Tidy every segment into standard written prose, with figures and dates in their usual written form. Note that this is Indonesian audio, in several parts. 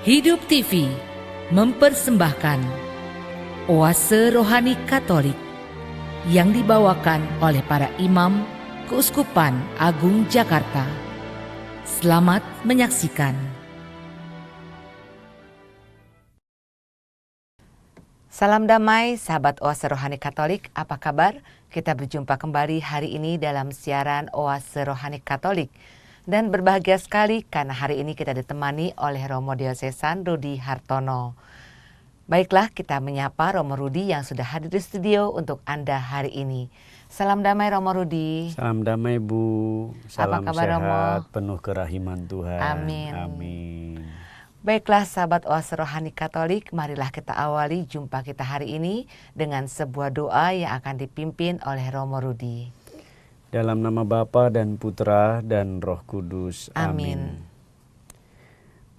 Hidup TV mempersembahkan Oase Rohani Katolik yang dibawakan oleh para imam Keuskupan Agung Jakarta. Selamat menyaksikan. Salam damai sahabat Oase Rohani Katolik, apa kabar? Kita berjumpa kembali hari ini dalam siaran Oase Rohani Katolik. Dan berbahagia sekali karena hari ini kita ditemani oleh Romo Diocesan Rudi Hartono. Baiklah, kita menyapa Romo Rudi yang sudah hadir di studio untuk Anda hari ini. Salam damai Romo Rudi. Salam damai Bu, salam apa kabar, sehat, Romo? penuh kerahiman Tuhan. Amin. Amin. Baiklah sahabat Oase Rohani Katolik, marilah kita awali jumpa kita hari ini dengan sebuah doa yang akan dipimpin oleh Romo Rudi. Dalam nama Bapa dan Putra dan Roh Kudus. Amin.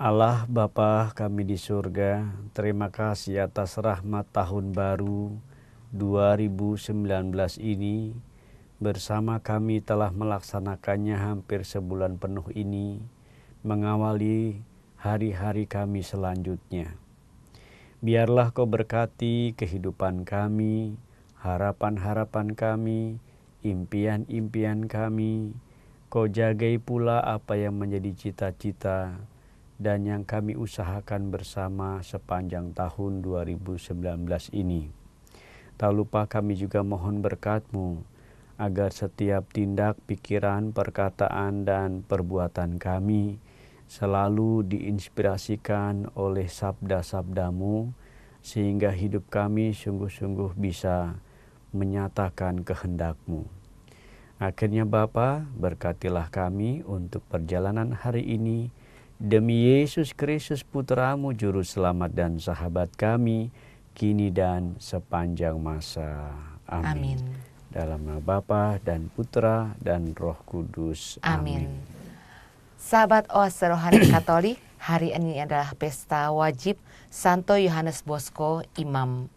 Allah Bapa kami di surga, terima kasih atas rahmat tahun baru 2019 ini. Bersama kami telah melaksanakannya hampir sebulan penuh ini, mengawali hari-hari kami selanjutnya. Biarlah Kau berkati kehidupan kami, harapan-harapan kami, impian-impian kami. Kau jagai pula apa yang menjadi cita-cita dan yang kami usahakan bersama sepanjang tahun 2019 ini. Tak lupa kami juga mohon berkat-Mu agar setiap tindak, pikiran, perkataan, dan perbuatan kami selalu diinspirasikan oleh sabda-sabda-Mu, sehingga hidup kami sungguh-sungguh bisa menyatakan kehendak-Mu. Akhirnya Bapa, berkatilah kami untuk perjalanan hari ini, demi Yesus Kristus Putra-Mu, Juru Selamat dan Sahabat kami, kini dan sepanjang masa. Amin. Dalam nama Bapa dan Putra dan Roh Kudus. Amin. Sahabat Oase Rohani Katolik, hari ini adalah pesta wajib Santo Yohanes Bosco, Imam.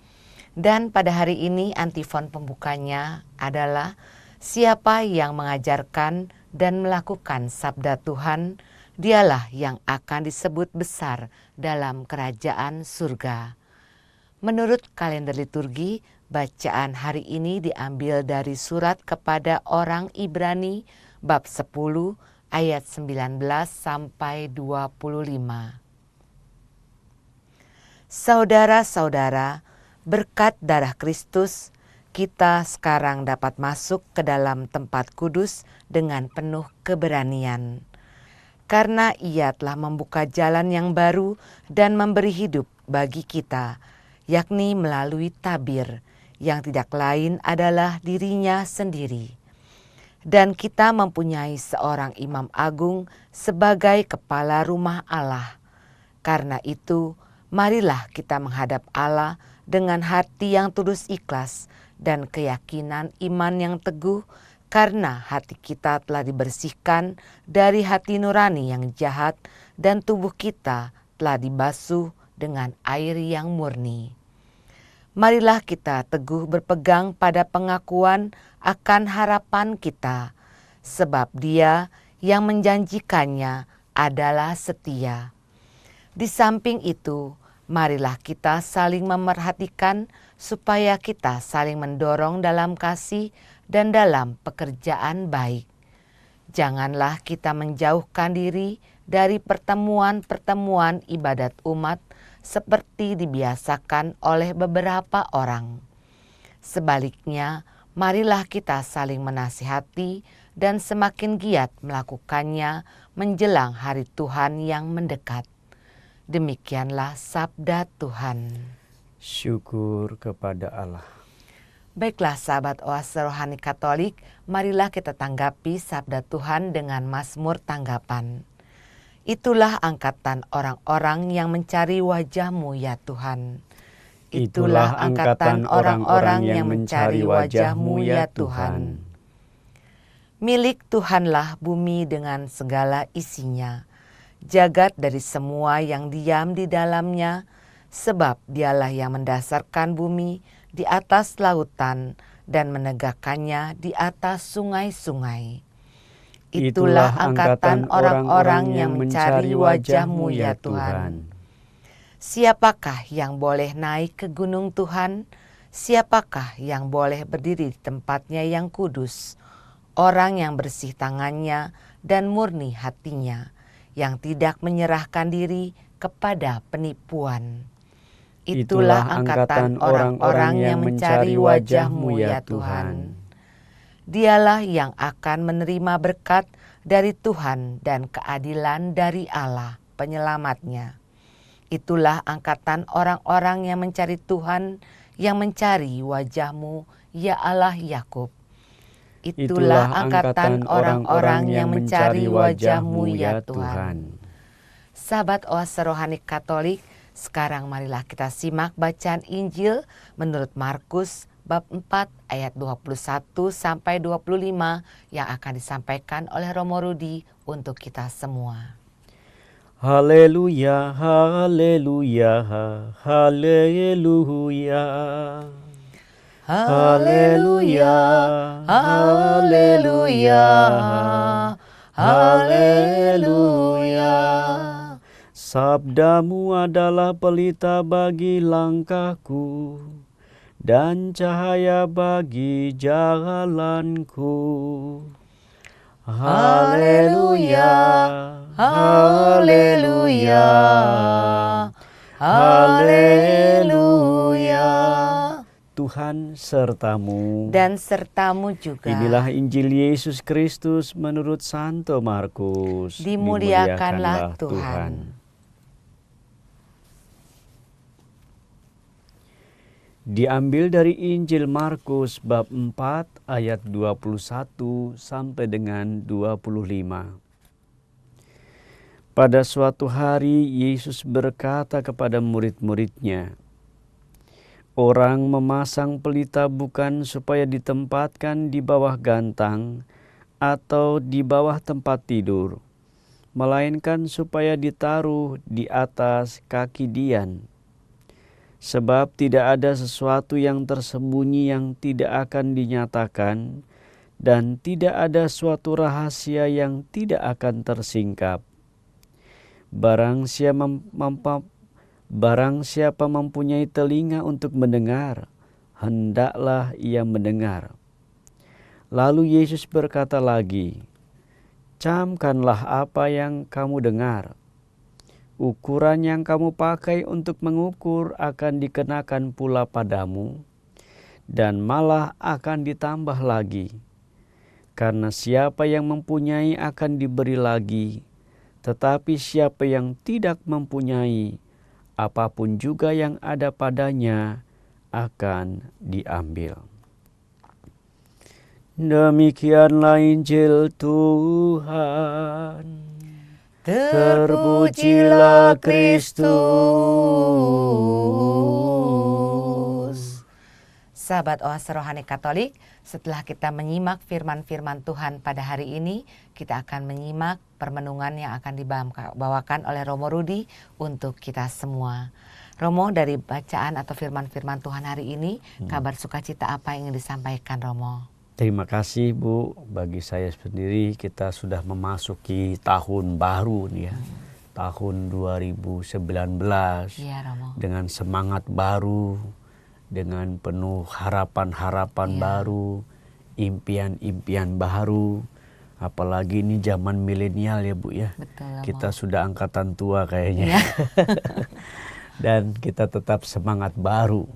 Dan pada hari ini antifon pembukanya adalah siapa yang mengajarkan dan melakukan sabda Tuhan, dialah yang akan disebut besar dalam kerajaan surga. Menurut kalender liturgi, bacaan hari ini diambil dari surat kepada orang Ibrani bab 10 ayat 19 sampai 25. Saudara-saudara, berkat darah Kristus, kita sekarang dapat masuk ke dalam tempat kudus dengan penuh keberanian. Karena Ia telah membuka jalan yang baru dan memberi hidup bagi kita, yakni melalui tabir, yang tidak lain adalah dirinya sendiri. Dan kita mempunyai seorang imam agung sebagai kepala rumah Allah. Karena itu, marilah kita menghadap Allah dengan hati yang tulus ikhlas dan keyakinan iman yang teguh, karena hati kita telah dibersihkan dari hati nurani yang jahat dan tubuh kita telah dibasuh dengan air yang murni. Marilah kita teguh berpegang pada pengakuan akan harapan kita, sebab Dia yang menjanjikannya adalah setia. Di samping itu, marilah kita saling memerhatikan supaya kita saling mendorong dalam kasih dan dalam pekerjaan baik. Janganlah kita menjauhkan diri dari pertemuan-pertemuan ibadat umat seperti dibiasakan oleh beberapa orang. Sebaliknya, marilah kita saling menasihati dan semakin giat melakukannya menjelang hari Tuhan yang mendekat. Demikianlah sabda Tuhan. Syukur kepada Allah. Baiklah sahabat Oase Rohani Katolik, marilah kita tanggapi sabda Tuhan dengan Mazmur tanggapan. Itulah angkatan orang-orang yang mencari wajah-Mu ya Tuhan. Itulah angkatan orang-orang yang mencari wajah-Mu ya Tuhan. Milik Tuhanlah bumi dengan segala isinya, jagat dari semua yang diam di dalamnya, sebab Dialah yang mendasarkan bumi di atas lautan dan menegakkannya di atas sungai-sungai. Itulah angkatan orang-orang yang mencari wajah-Mu ya Tuhan. Siapakah yang boleh naik ke gunung Tuhan? Siapakah yang boleh berdiri di tempatnya yang kudus? Orang yang bersih tangannya dan murni hatinya, yang tidak menyerahkan diri kepada penipuan. Itulah angkatan orang-orang yang mencari wajah-Mu ya Tuhan. Dialah yang akan menerima berkat dari Tuhan dan keadilan dari Allah penyelamatnya. Itulah angkatan orang-orang yang mencari Tuhan, yang mencari wajah-Mu ya Allah Yakub. Itulah angkatan orang-orang yang mencari wajah-Mu ya Tuhan. Sahabat Oase Rohani Katolik, sekarang marilah kita simak bacaan Injil menurut Markus bab 4 ayat 21 sampai 25 yang akan disampaikan oleh Romo Rudi untuk kita semua. Haleluya, haleluya, haleluya. Haleluya, haleluya, haleluya. Sabdamu adalah pelita bagi langkahku dan cahaya bagi jalanku. Haleluya, haleluya, haleluya. Tuhan sertamu. Dan sertamu juga. Inilah Injil Yesus Kristus menurut Santo Markus. Dimuliakanlah Tuhan. Diambil dari Injil Markus bab 4 ayat 21 sampai dengan 25. Pada suatu hari Yesus berkata kepada murid-muridnya, "Orang memasang pelita bukan supaya ditempatkan di bawah gantang atau di bawah tempat tidur, melainkan supaya ditaruh di atas kaki dian. Sebab tidak ada sesuatu yang tersembunyi yang tidak akan dinyatakan, dan tidak ada suatu rahasia yang tidak akan tersingkap. Barang siapa mempunyai telinga untuk mendengar, hendaklah ia mendengar." Lalu Yesus berkata lagi, "Camkanlah apa yang kamu dengar. Ukuran yang kamu pakai untuk mengukur akan dikenakan pula padamu, dan malah akan ditambah lagi. Karena siapa yang mempunyai akan diberi lagi, tetapi siapa yang tidak mempunyai, apapun juga yang ada padanya akan diambil." Demikianlah Injil Tuhan. Terpujilah Kristus. Sahabat Oase Rohani Katolik, setelah kita menyimak firman-firman Tuhan pada hari ini, kita akan menyimak permenungan yang akan dibawakan oleh Romo Rudi untuk kita semua. Romo, dari bacaan atau firman-firman Tuhan hari ini, kabar sukacita apa yang ingin disampaikan, Romo? Terima kasih Bu, bagi saya sendiri kita sudah memasuki tahun baru nih ya, tahun 2019 Iya, Romo. dengan semangat baru, dengan penuh harapan-harapan baru, impian-impian baru, apalagi ini zaman milenial ya Bu ya. Betul, Romo. Kita sudah angkatan tua kayaknya. Dan kita tetap semangat baru.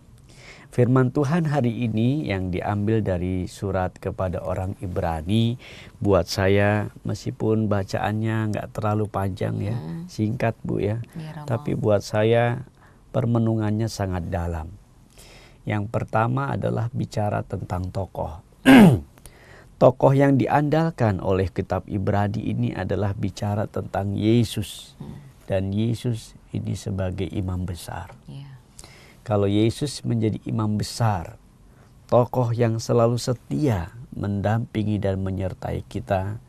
Firman Tuhan hari ini yang diambil dari surat kepada orang Ibrani, buat saya meskipun bacaannya nggak terlalu panjang ya, singkat Bu ya, tapi buat saya permenungannya sangat dalam. Yang pertama adalah bicara tentang tokoh. Tokoh yang diandalkan oleh kitab Ibrani ini adalah bicara tentang Yesus, dan Yesus ini sebagai imam besar. Kalau Yesus menjadi imam besar, tokoh yang selalu setia mendampingi dan menyertai kita,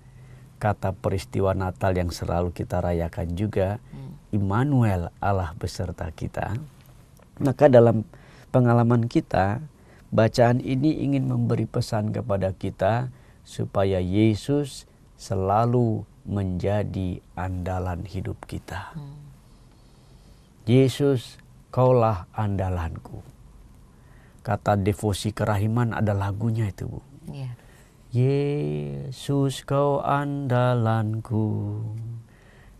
kata peristiwa Natal yang selalu kita rayakan juga, Immanuel, Allah beserta kita. Maka dalam pengalaman kita, bacaan ini ingin memberi pesan kepada kita supaya Yesus selalu menjadi andalan hidup kita. Yesus, Kaulah andalanku. Kata devosi kerahiman ada lagunya itu, Bu. Iya. Yesus, Kau andalanku.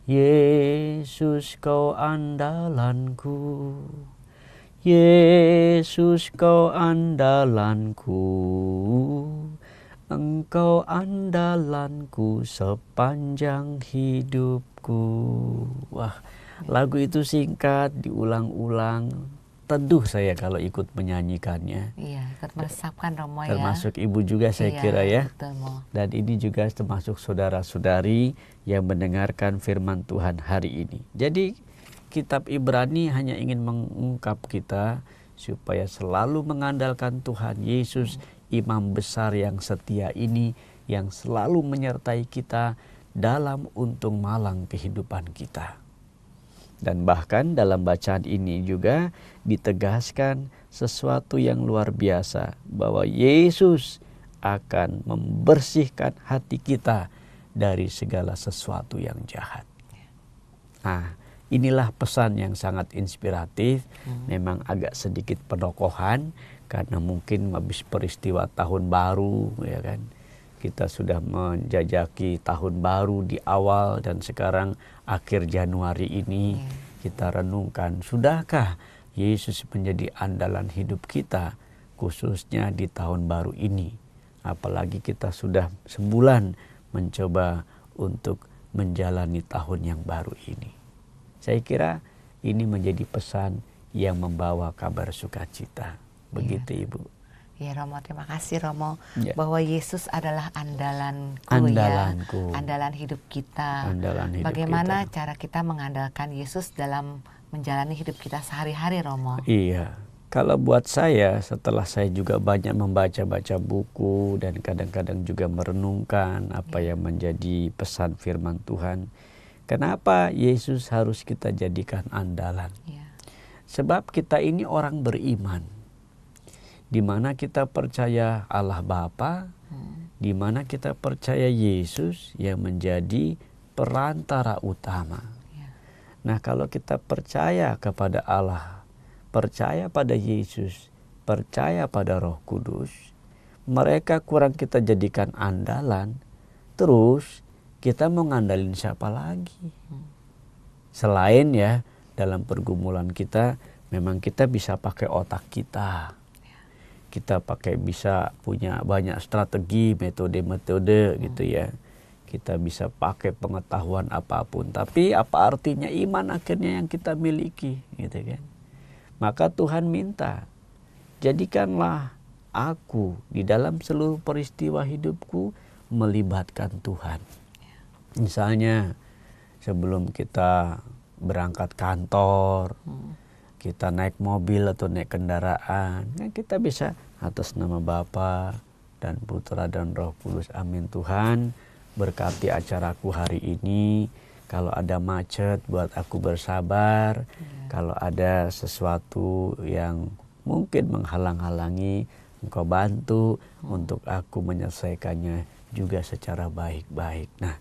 Yesus, Kau andalanku. Yesus, Kau andalanku. Engkau andalanku sepanjang hidupku. Wah, lagu itu singkat, diulang-ulang. Teduh saya kalau ikut menyanyikannya. Iya, ikut meresapkan Romo ya. Termasuk ibu juga saya kira ya. Betul, Mo. Dan ini juga termasuk saudara-saudari yang mendengarkan firman Tuhan hari ini. Jadi kitab Ibrani hanya ingin mengungkap kita supaya selalu mengandalkan Tuhan Yesus, imam besar yang setia ini, yang selalu menyertai kita dalam untung malang kehidupan kita. Dan bahkan dalam bacaan ini juga ditegaskan sesuatu yang luar biasa, bahwa Yesus akan membersihkan hati kita dari segala sesuatu yang jahat. Nah, inilah pesan yang sangat inspiratif. Memang agak sedikit penokohan karena mungkin habis peristiwa tahun baru, ya kan. Kita sudah menjajaki tahun baru di awal dan sekarang akhir Januari ini kita renungkan, sudahkah Yesus menjadi andalan hidup kita khususnya di tahun baru ini? Apalagi kita sudah sebulan mencoba untuk menjalani tahun yang baru ini. Saya kira ini menjadi pesan yang membawa kabar sukacita. Begitu Ibu. Ya Romo, terima kasih Romo, Ya. bahwa Yesus adalah andalanku, Andalanku. ya, andalan hidup kita. Andalan hidup Bagaimana kita. cara kita mengandalkan Yesus dalam menjalani hidup kita sehari-hari, Romo? Iya. Kalau buat saya, setelah saya juga banyak membaca-baca buku dan kadang-kadang juga merenungkan apa yang menjadi pesan firman Tuhan, kenapa Yesus harus kita jadikan andalan? Ya. Sebab kita ini orang beriman, di mana kita percaya Allah Bapa, di mana kita percaya Yesus yang menjadi perantara utama. Ya. Nah, kalau kita percaya kepada Allah, percaya pada Yesus, percaya pada Roh Kudus, mereka kurang kita jadikan andalan, terus kita mau ngandalin siapa lagi? Selain ya, dalam pergumulan kita, memang kita bisa pakai otak kita. Kita bisa punya banyak strategi, metode-metode gitu ya. Kita bisa pakai pengetahuan apapun. Tapi apa artinya iman akhirnya yang kita miliki gitu kan. Maka Tuhan minta, jadikanlah aku di dalam seluruh peristiwa hidupku melibatkan Tuhan. Misalnya sebelum kita berangkat kantor, kita naik mobil atau naik kendaraan, kan kita bisa atas nama Bapa dan Putra dan Roh Kudus. Amin. Tuhan, berkati acaraku hari ini. Kalau ada macet, buat aku bersabar. Kalau ada sesuatu yang mungkin menghalang-halangi, Engkau bantu untuk aku menyelesaikannya juga secara baik-baik. Nah,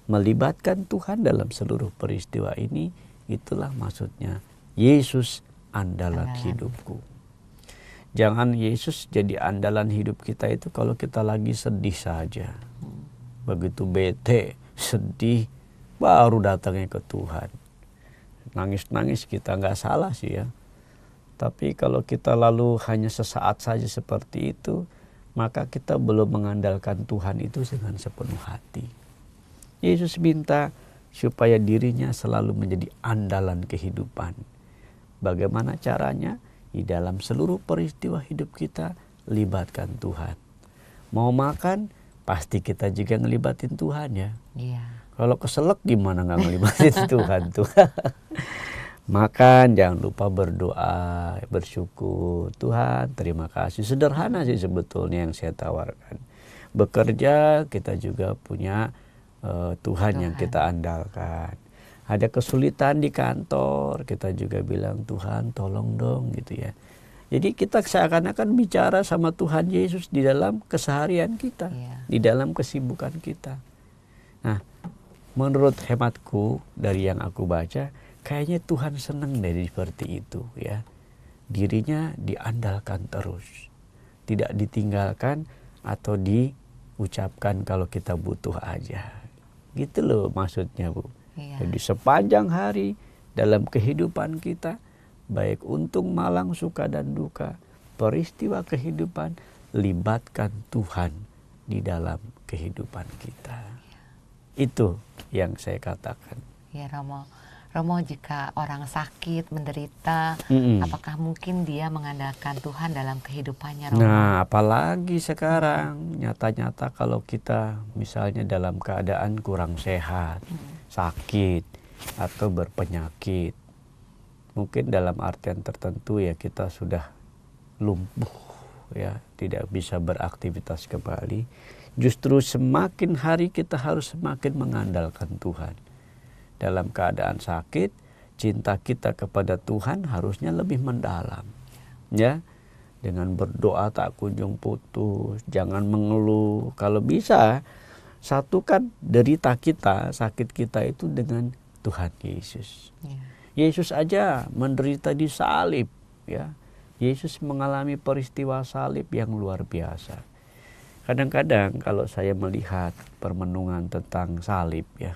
melibatkan Tuhan dalam seluruh peristiwa ini, itulah maksudnya Yesus andalan hidupku. Jangan Yesus jadi andalan hidup kita itu kalau kita lagi sedih saja. Begitu bete, sedih, baru datangnya ke Tuhan. Nangis-nangis kita nggak salah sih ya. Tapi kalau kita lalu hanya sesaat saja seperti itu, maka kita belum mengandalkan Tuhan itu dengan sepenuh hati. Yesus minta supaya dirinya selalu menjadi andalan kehidupan. Bagaimana caranya? Di dalam seluruh peristiwa hidup kita, libatkan Tuhan. Mau makan, pasti kita juga ngelibatin Tuhan ya. Iya. Kalau keselak gimana nggak ngelibatin Tuhan tuh. Makan, jangan lupa berdoa, bersyukur. Tuhan, terima kasih. Sederhana sih sebetulnya yang saya tawarkan. Bekerja, kita juga punya Tuhan yang kita andalkan. Ada kesulitan di kantor, kita juga bilang, Tuhan tolong dong gitu ya. Jadi kita seakan-akan bicara sama Tuhan Yesus di dalam keseharian kita, di dalam kesibukan kita. Nah, menurut hematku dari yang aku baca, kayaknya Tuhan senang dari seperti itu ya. Dirinya diandalkan terus, tidak ditinggalkan atau diucapkan kalau kita butuh aja. Gitu loh maksudnya, Bu. Iya. Jadi sepanjang hari dalam kehidupan kita, baik untung, malang, suka dan duka, peristiwa kehidupan, libatkan Tuhan di dalam kehidupan kita. Itu yang saya katakan. Ya Romo, jika orang sakit, menderita, apakah mungkin dia mengandalkan Tuhan dalam kehidupannya, Romo? Nah, apalagi sekarang nyata-nyata kalau kita misalnya dalam keadaan kurang sehat, sakit atau berpenyakit, mungkin dalam artian tertentu ya kita sudah lumpuh ya, tidak bisa beraktivitas kembali. Justru semakin hari kita harus semakin mengandalkan Tuhan. Dalam keadaan sakit, cinta kita kepada Tuhan harusnya lebih mendalam. Ya, dengan berdoa tak kunjung putus, jangan mengeluh. Kalau bisa, satukan derita kita, sakit kita itu dengan Tuhan Yesus. Yesus aja menderita di salib, ya. Yesus mengalami peristiwa salib yang luar biasa. Kadang-kadang kalau saya melihat permenungan tentang salib, ya,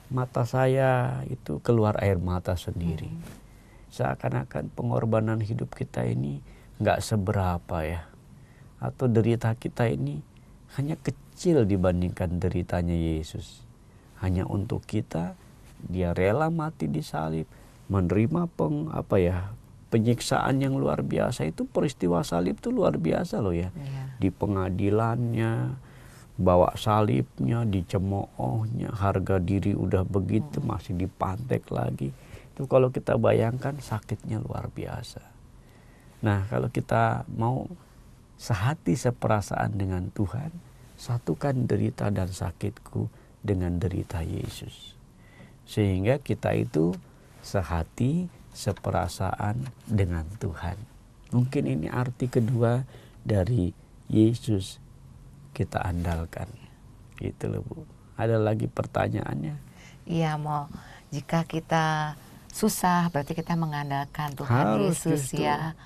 mata saya itu keluar air mata sendiri. Seakan-akan pengorbanan hidup kita ini nggak seberapa ya. Atau derita kita ini hanya kecil dibandingkan deritanya Yesus. Hanya untuk kita, dia rela mati di salib, menerima penyiksaan yang luar biasa. Itu peristiwa salib itu luar biasa loh ya. Di pengadilannya, bawa salibnya, dicemoohnya, harga diri udah begitu masih dipantek lagi. Itu kalau kita bayangkan sakitnya luar biasa. Nah, kalau kita mau sehati seperasaan dengan Tuhan, satukan derita dan sakitku dengan derita Yesus. Sehingga kita itu sehati seperasaan dengan Tuhan. Mungkin ini arti kedua dari Yesus kita andalkan. Gitu loh, Bu. Ada lagi pertanyaannya? Iya, jika kita susah berarti kita mengandalkan Tuhan Yesus ya.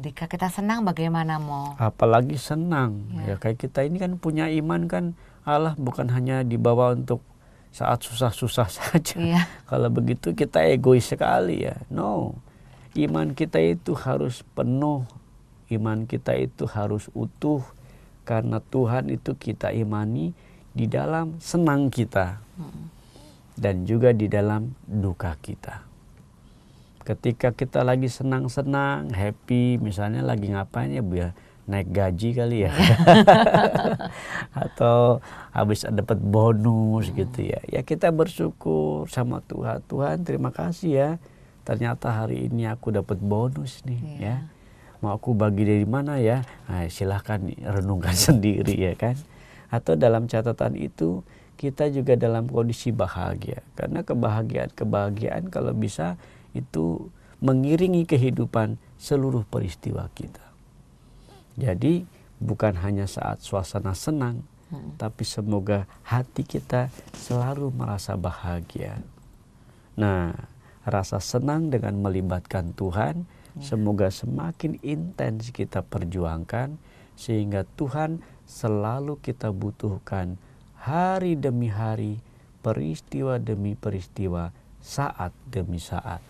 Jika kita senang bagaimana, Apalagi senang. Ya kayak kita ini kan punya iman kan, Allah bukan hanya dibawa untuk saat susah-susah saja. Kalau begitu kita egois sekali ya. No. Iman kita itu harus penuh. Iman kita itu harus utuh. Karena Tuhan itu kita imani di dalam senang kita dan juga di dalam duka kita. Ketika kita lagi senang-senang, happy, misalnya lagi ngapain ya, biar naik gaji kali ya. Atau habis dapat bonus gitu ya. Ya kita bersyukur sama Tuhan. Tuhan terima kasih ya. Ternyata hari ini aku dapat bonus nih ya. Mau aku bagi dari mana ya? Nah, silahkan renungkan sendiri ya kan. Atau dalam catatan itu kita juga dalam kondisi bahagia. Karena kebahagiaan kalau bisa itu mengiringi kehidupan seluruh peristiwa kita. Jadi bukan hanya saat suasana senang, tapi semoga hati kita selalu merasa bahagia. Nah, rasa senang dengan melibatkan Tuhan, semoga semakin intens kita perjuangkan sehingga Tuhan selalu kita butuhkan hari demi hari, peristiwa demi peristiwa, saat demi saat.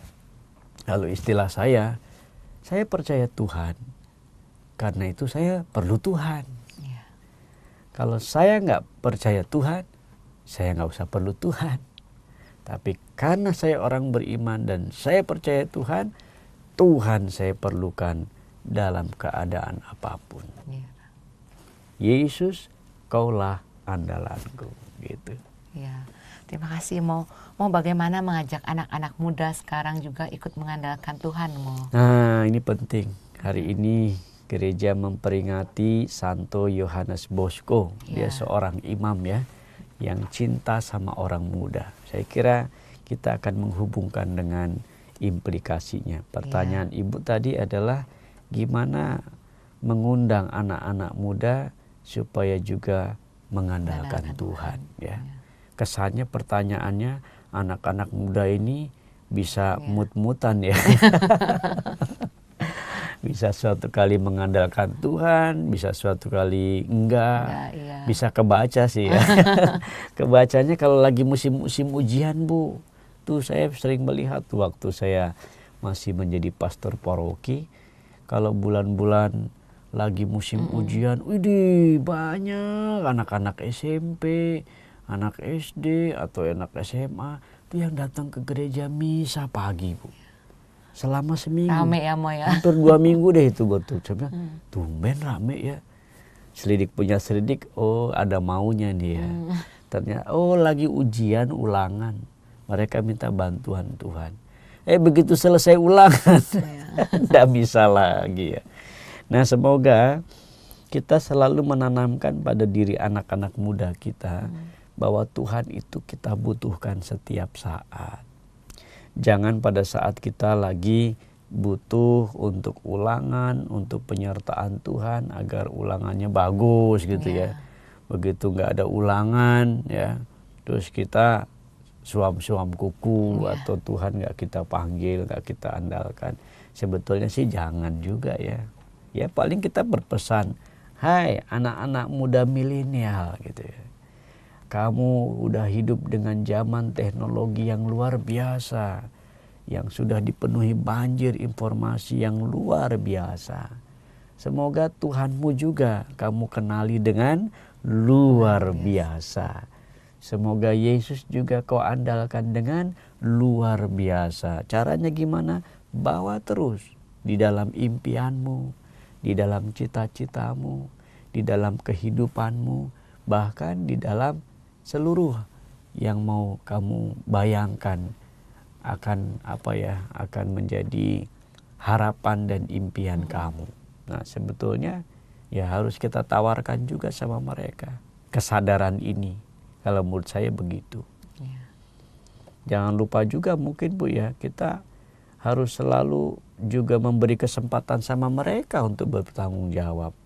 Lalu istilah saya percaya Tuhan, karena itu saya perlu Tuhan. Kalau saya nggak percaya Tuhan, saya nggak usah perlu Tuhan. Tapi karena saya orang beriman dan saya percaya Tuhan, Tuhan saya perlukan dalam keadaan apapun. Yesus, kaulah andalanku, gitu. Ya, terima kasih mau bagaimana mengajak anak-anak muda sekarang juga ikut mengandalkan Tuhan, Nah, ini penting. Hari ini gereja memperingati Santo Yohanes Bosco. Dia seorang imam ya, yang cinta sama orang muda. Saya kira kita akan menghubungkan dengan implikasinya. Pertanyaan Ibu tadi adalah gimana mengundang anak-anak muda supaya juga mengandalkan Tuhan ya. Kesannya pertanyaannya anak-anak muda ini bisa mut-mutan ya. Bisa suatu kali mengandalkan Tuhan, bisa suatu kali enggak, bisa kebaca sih ya. Kebacanya kalau lagi musim-musim ujian, Bu. Tuh saya sering melihat tuh waktu saya masih menjadi pastor paroki, kalau bulan-bulan lagi musim ujian, widih banyak anak-anak SMP, anak SD atau anak SMA tuh yang datang ke gereja misa pagi, Bu. Selama seminggu. Rame ya, Mo ya. Hampir 2 minggu deh itu betul. Saya bilang, tumben rame ya. Selidik punya selidik, oh ada maunya nih ya. Ternyata, oh lagi ujian ulangan. Mereka minta bantuan Tuhan. Begitu selesai ulangan, tidak bisa lagi ya. Nah semoga kita selalu menanamkan pada diri anak-anak muda kita bahwa Tuhan itu kita butuhkan setiap saat. Jangan pada saat kita lagi butuh untuk ulangan, untuk penyertaan Tuhan agar ulangannya bagus gitu ya. Begitu nggak ada ulangan ya, terus kita suam-suam kuku atau Tuhan nggak kita panggil, nggak kita andalkan. Sebetulnya sih jangan juga ya. Ya paling kita berpesan, hai anak-anak muda milenial gitu ya. Kamu udah hidup dengan zaman teknologi yang luar biasa, yang sudah dipenuhi banjir informasi yang luar biasa. Semoga Tuhanmu juga kamu kenali dengan luar biasa. Semoga Yesus juga kau andalkan dengan luar biasa. Caranya gimana? Bawa terus di dalam impianmu, di dalam cita-citamu, di dalam kehidupanmu, bahkan di dalam seluruh yang mau kamu bayangkan akan akan menjadi harapan dan impian kamu. Nah sebetulnya ya harus kita tawarkan juga sama mereka kesadaran ini. Kalau menurut saya begitu. Jangan lupa juga mungkin Bu ya, kita harus selalu juga memberi kesempatan sama mereka untuk bertanggung jawab.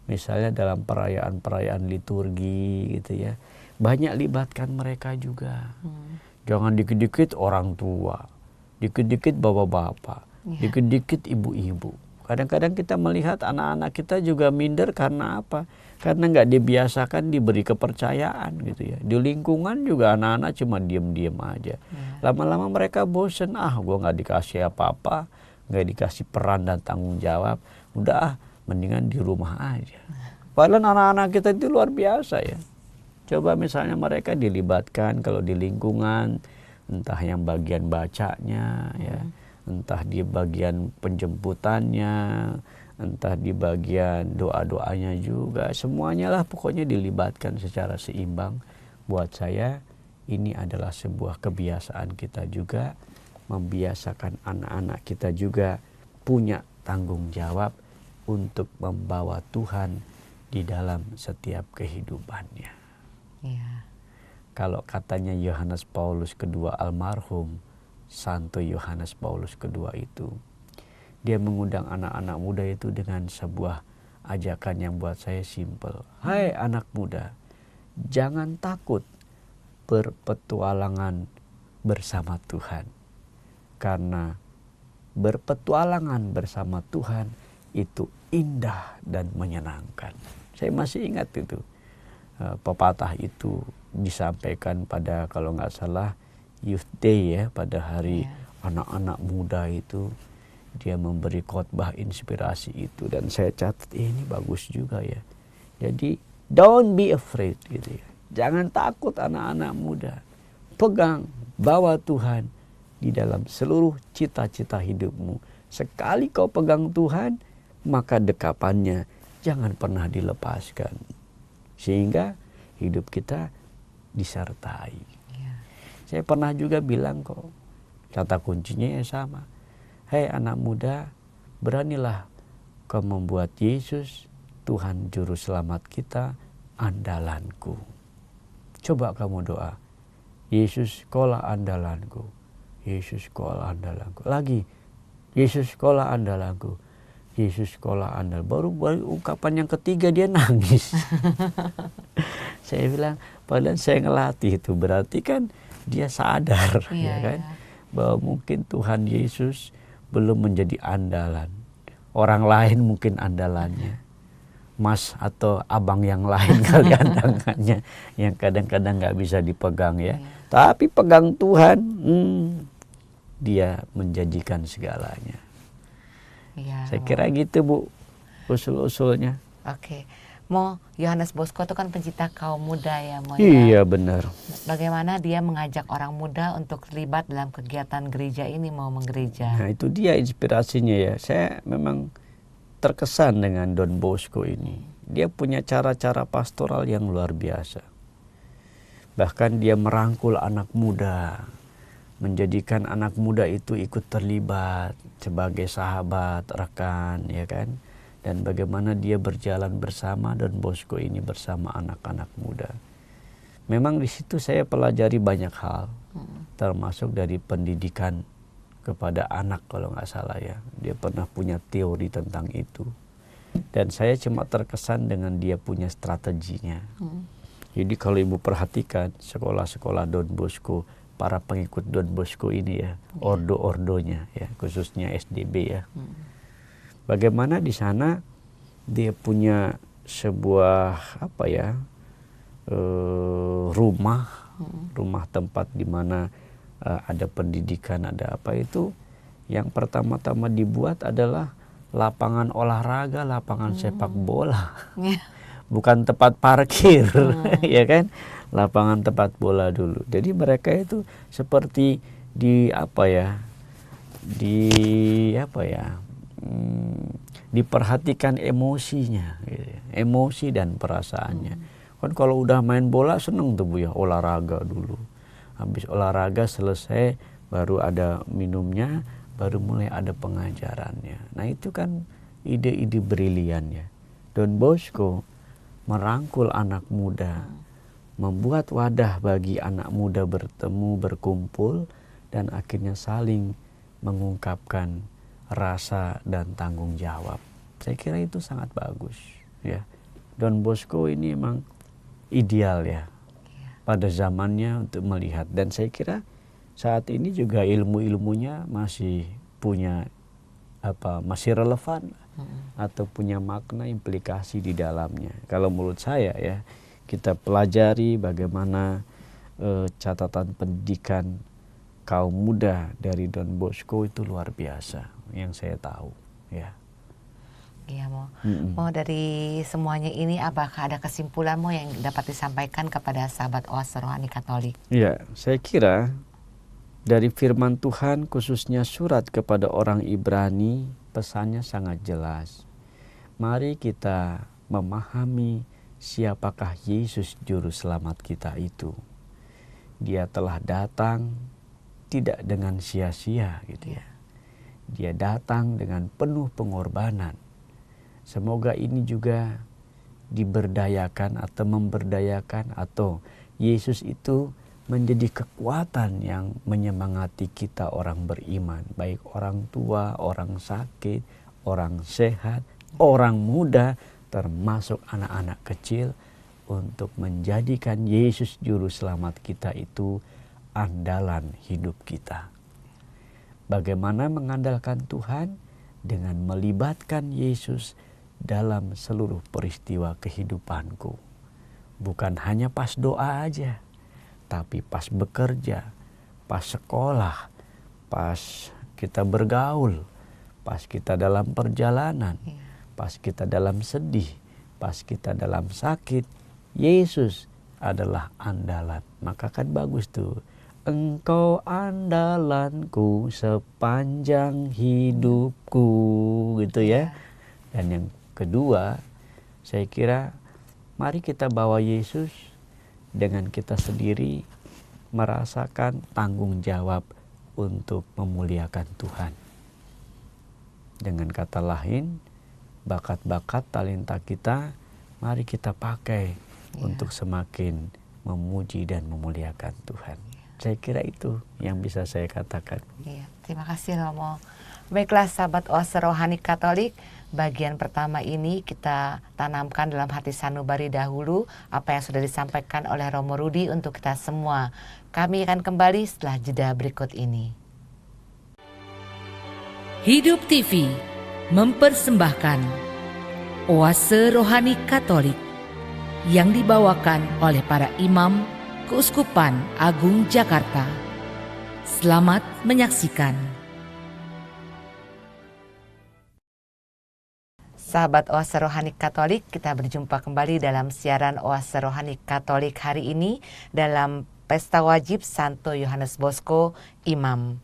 Misalnya dalam perayaan-perayaan liturgi gitu ya. Banyak libatkan mereka juga. Jangan dikit-dikit orang tua, dikit-dikit bapak-bapak, dikit-dikit ibu-ibu. Kadang-kadang kita melihat anak-anak kita juga minder karena apa? Karena nggak dibiasakan diberi kepercayaan gitu ya. Di lingkungan juga anak-anak cuma diem-diem aja. Lama-lama mereka bosen, gue nggak dikasih apa-apa, nggak dikasih peran dan tanggung jawab. Udah mendingan di rumah aja. Padahal anak-anak kita itu luar biasa ya. Coba misalnya mereka dilibatkan kalau di lingkungan, entah yang bagian bacanya ya, entah di bagian penjemputannya, entah di bagian doa-doanya juga, semuanya lah pokoknya dilibatkan secara seimbang. Buat saya ini adalah sebuah kebiasaan kita juga, membiasakan anak-anak kita juga punya tanggung jawab untuk membawa Tuhan di dalam setiap kehidupannya. Kalau katanya Yohanes Paulus kedua almarhum, Santo Yohanes Paulus kedua itu, dia mengundang anak-anak muda itu dengan sebuah ajakan yang buat saya simpel. Hai anak muda, jangan takut berpetualangan bersama Tuhan. Karena berpetualangan bersama Tuhan itu indah dan menyenangkan. Saya masih ingat itu. Pepatah itu disampaikan pada kalau nggak salah Youth Day ya, pada hari anak-anak muda itu dia memberi khotbah inspirasi itu, dan saya catat ini bagus juga ya. Jadi don't be afraid gitu ya. Jangan takut anak-anak muda. Pegang, bawa Tuhan di dalam seluruh cita-cita hidupmu. Sekali kau pegang Tuhan, maka dekapannya jangan pernah dilepaskan. Sehingga hidup kita disertai. Saya pernah juga bilang kok, kata kuncinya yang sama. Hei anak muda, beranilah kau membuat Yesus, Tuhan Juru Selamat kita, andalanku. Coba kamu doa, Yesus kaulah andalanku. Yesus kaulah andalanku. Lagi, Yesus kaulah andalanku. Yesus kaulah andal. Baru ungkapan yang ketiga dia nangis. Saya bilang, padahal saya ngelatih itu, berarti kan dia sadar, ya kan? bahwa mungkin Tuhan Yesus belum menjadi andalan. Orang lain mungkin andalannya. Mas atau abang yang lain kali andalannya yang kadang-kadang nggak bisa dipegang ya. Tapi pegang Tuhan, dia menjanjikan segalanya. Ya, Saya kira gitu Bu, usul-usulnya. Oke. Mo, Yohanes Bosco itu kan pencipta kaum muda ya, Mo. Iya benar. Bagaimana dia mengajak orang muda untuk terlibat dalam kegiatan gereja ini, mau menggereja? Nah itu dia inspirasinya ya. Saya memang terkesan dengan Don Bosco ini. Dia punya cara-cara pastoral yang luar biasa. Bahkan dia merangkul anak muda, menjadikan anak muda itu ikut terlibat sebagai sahabat, rekan, ya kan? Dan bagaimana dia berjalan bersama Don Bosco ini bersama anak-anak muda. Memang di situ saya pelajari banyak hal, termasuk dari pendidikan kepada anak kalau nggak salah ya. Dia pernah punya teori tentang itu. Dan saya cuma terkesan dengan dia punya strateginya. Jadi kalau ibu perhatikan sekolah-sekolah Don Bosco, para pengikut Don Bosco ini ya, ordo-ordonya ya, khususnya SDB ya. Bagaimana di sana dia punya sebuah rumah tempat di mana ada pendidikan, ada apa itu. Yang pertama-tama dibuat adalah lapangan olahraga, lapangan sepak bola. Bukan tempat parkir, ya kan? Lapangan tempat bola dulu. Jadi mereka itu seperti diperhatikan emosinya, gitu. Emosi dan perasaannya. Kan kalau udah main bola seneng tuh Bu ya, olahraga dulu. Habis olahraga selesai baru ada minumnya, baru mulai ada pengajarannya. Nah itu kan ide-ide brilian ya. Don Bosco merangkul anak muda, membuat wadah bagi anak muda bertemu, berkumpul, dan akhirnya saling mengungkapkan rasa dan tanggung jawab. Saya kira itu sangat bagus ya. Don Bosco ini emang ideal ya pada zamannya untuk melihat, dan saya kira saat ini juga ilmu-ilmunya masih punya masih relevan atau punya makna implikasi di dalamnya. Kalau menurut saya ya, kita pelajari bagaimana catatan pendidikan kaum muda dari Don Bosco itu luar biasa yang saya tahu ya. Iya, Mo dari semuanya ini apakah ada kesimpulan Mo yang dapat disampaikan kepada sahabat Oase Rohani Katolik? Iya, saya kira dari firman Tuhan khususnya surat kepada orang Ibrani, pesannya sangat jelas. Mari kita memahami siapakah Yesus juru selamat kita itu. Dia telah datang tidak dengan sia-sia gitu ya. Dia datang dengan penuh pengorbanan. Semoga ini juga diberdayakan atau memberdayakan, atau Yesus itu menjadi kekuatan yang menyemangati kita orang beriman. Baik orang tua, orang sakit, orang sehat, orang muda, termasuk anak-anak kecil, untuk menjadikan Yesus juru selamat kita itu andalan hidup kita. Bagaimana mengandalkan Tuhan? Dengan melibatkan Yesus dalam seluruh peristiwa kehidupanku. Bukan hanya pas doa aja, tapi pas bekerja, pas sekolah, pas kita bergaul, pas kita dalam perjalanan, pas kita dalam sedih, pas kita dalam sakit, Yesus adalah andalan. Maka kan bagus tuh. Engkau andalanku sepanjang hidupku, gitu ya. Dan yang kedua, saya kira mari kita bawa Yesus dengan kita sendiri merasakan tanggung jawab untuk memuliakan Tuhan. Dengan kata lain, bakat-bakat talenta kita mari kita pakai untuk semakin memuji dan memuliakan Tuhan. Saya kira itu yang bisa saya katakan. Iya, terima kasih Romo. Baiklah sahabat Oase Rohani Katolik, bagian pertama ini kita tanamkan dalam hati sanubari dahulu apa yang sudah disampaikan oleh Romo Rudi untuk kita semua. Kami akan kembali setelah jeda berikut ini. Hidup TV mempersembahkan Oase Rohani Katolik yang dibawakan oleh para imam Keuskupan Agung Jakarta. Selamat menyaksikan. Sahabat Oase Rohani Katolik, kita berjumpa kembali dalam siaran Oase Rohani Katolik hari ini dalam Pesta Wajib Santo Yohanes Bosco, Imam.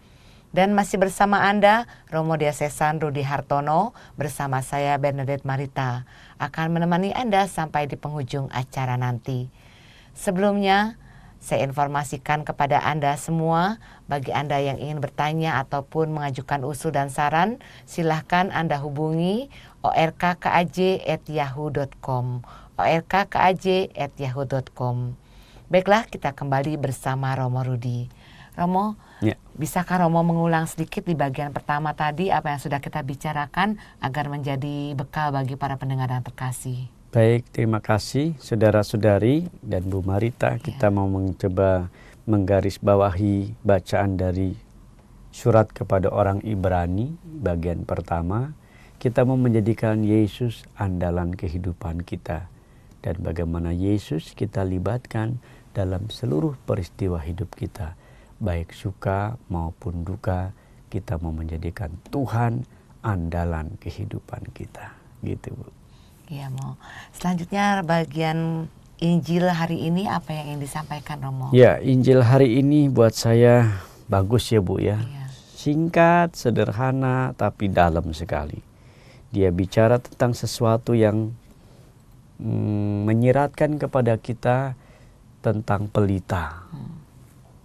Dan masih bersama Anda, Romo Diocesan Rudi Hartono bersama saya Bernadette Marita akan menemani Anda sampai di penghujung acara nanti. Sebelumnya, saya informasikan kepada Anda semua, bagi Anda yang ingin bertanya ataupun mengajukan usul dan saran, silahkan Anda hubungi orkkaj@yahoo.com, orkkaj@yahoo.com. Baiklah, kita kembali bersama Romo Rudi. Romo, bisakah Romo mengulang sedikit di bagian pertama tadi apa yang sudah kita bicarakan agar menjadi bekal bagi para pendengar yang terkasih? Baik, terima kasih saudara-saudari dan Bu Marita. Kita mau mencoba menggarisbawahi bacaan dari surat kepada orang Ibrani bagian pertama. Kita mau menjadikan Yesus andalan kehidupan kita dan bagaimana Yesus kita libatkan dalam seluruh peristiwa hidup kita, baik suka maupun duka. Kita mau menjadikan Tuhan andalan kehidupan kita, gitu Bu. Iya, Mo. Selanjutnya bagian Injil hari ini apa yang ingin disampaikan, Romo? Ya, Injil hari ini buat saya bagus ya Bu ya. Iya. Singkat, sederhana, tapi dalam sekali. Dia bicara tentang sesuatu yang menyiratkan kepada kita tentang pelita.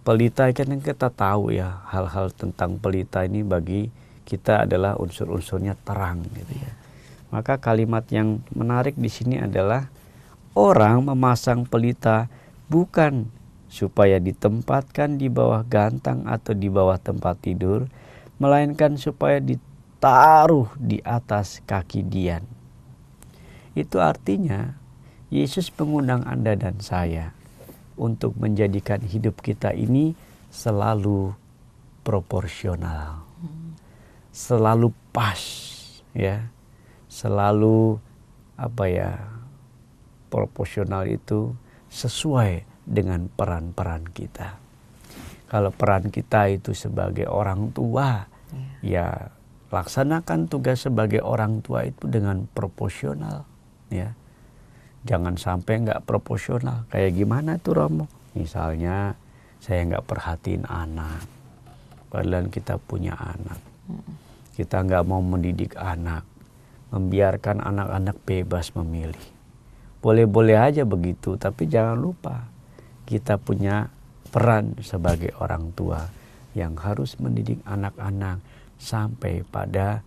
Pelita kan kita tahu ya, hal-hal tentang pelita ini bagi kita adalah unsur-unsurnya terang gitu ya. Maka kalimat yang menarik di sini adalah orang memasang pelita bukan supaya ditempatkan di bawah gantang atau di bawah tempat tidur, melainkan supaya ditaruh di atas kaki dian. Itu artinya Yesus mengundang Anda dan saya untuk menjadikan hidup kita ini selalu proporsional, selalu pas, ya, selalu proporsional itu sesuai dengan peran-peran kita. Kalau peran kita itu sebagai orang tua, ya laksanakan tugas sebagai orang tua itu dengan proporsional, ya. Jangan sampai nggak proporsional. Kayak gimana tuh Romo? Misalnya saya nggak perhatiin anak, padahal kita punya anak. Kita nggak mau mendidik anak, membiarkan anak-anak bebas memilih. Boleh-boleh aja begitu, tapi jangan lupa kita punya peran sebagai orang tua yang harus mendidik anak-anak sampai pada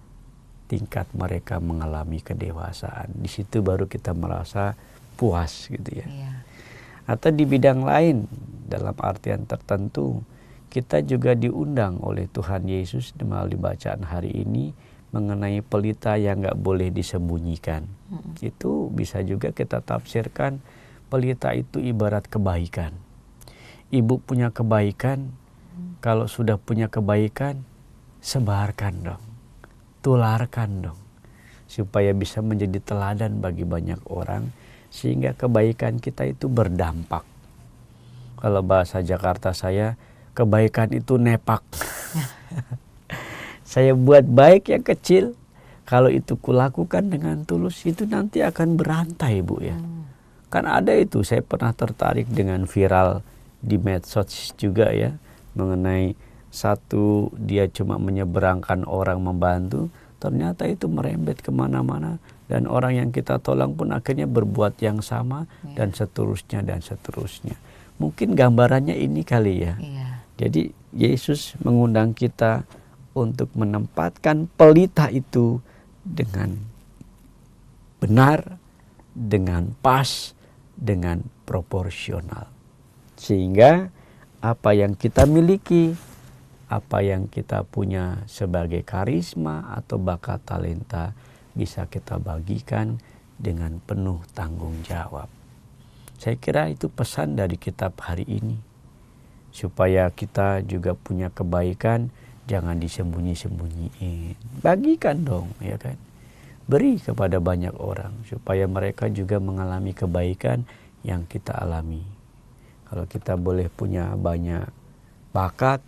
tingkat mereka mengalami kedewasaan. Di situ baru kita merasa puas gitu ya. Iya. Atau di bidang lain, dalam artian tertentu, kita juga diundang oleh Tuhan Yesus melalui bacaan hari ini mengenai pelita yang nggak boleh disembunyikan. Itu bisa juga kita tafsirkan pelita itu ibarat kebaikan. Ibu punya kebaikan, kalau sudah punya kebaikan, sebarkan dong. Tularkan dong, supaya bisa menjadi teladan bagi banyak orang, sehingga kebaikan kita itu berdampak. Kalau bahasa Jakarta saya, kebaikan itu nepak. Saya buat baik yang kecil, kalau itu kulakukan dengan tulus, itu nanti akan berantai Bu ya. Kan ada itu, saya pernah tertarik dengan viral di medsos juga ya, mengenai satu dia cuma menyeberangkan orang membantu, ternyata itu merembet kemana-mana dan orang yang kita tolong pun akhirnya berbuat yang sama dan seterusnya dan seterusnya. Mungkin gambarannya ini kali ya. Jadi Yesus mengundang kita untuk menempatkan pelita itu dengan benar, dengan pas, dengan proporsional. Sehingga apa yang kita miliki, apa yang kita punya sebagai karisma atau bakat talenta bisa kita bagikan dengan penuh tanggung jawab. Saya kira itu pesan dari kitab hari ini. Supaya kita juga punya kebaikan Jangan disembunyi-sembunyiin. Bagikan dong, ya kan. Beri kepada banyak orang supaya mereka juga mengalami kebaikan yang kita alami. Kalau kita boleh punya banyak bakat,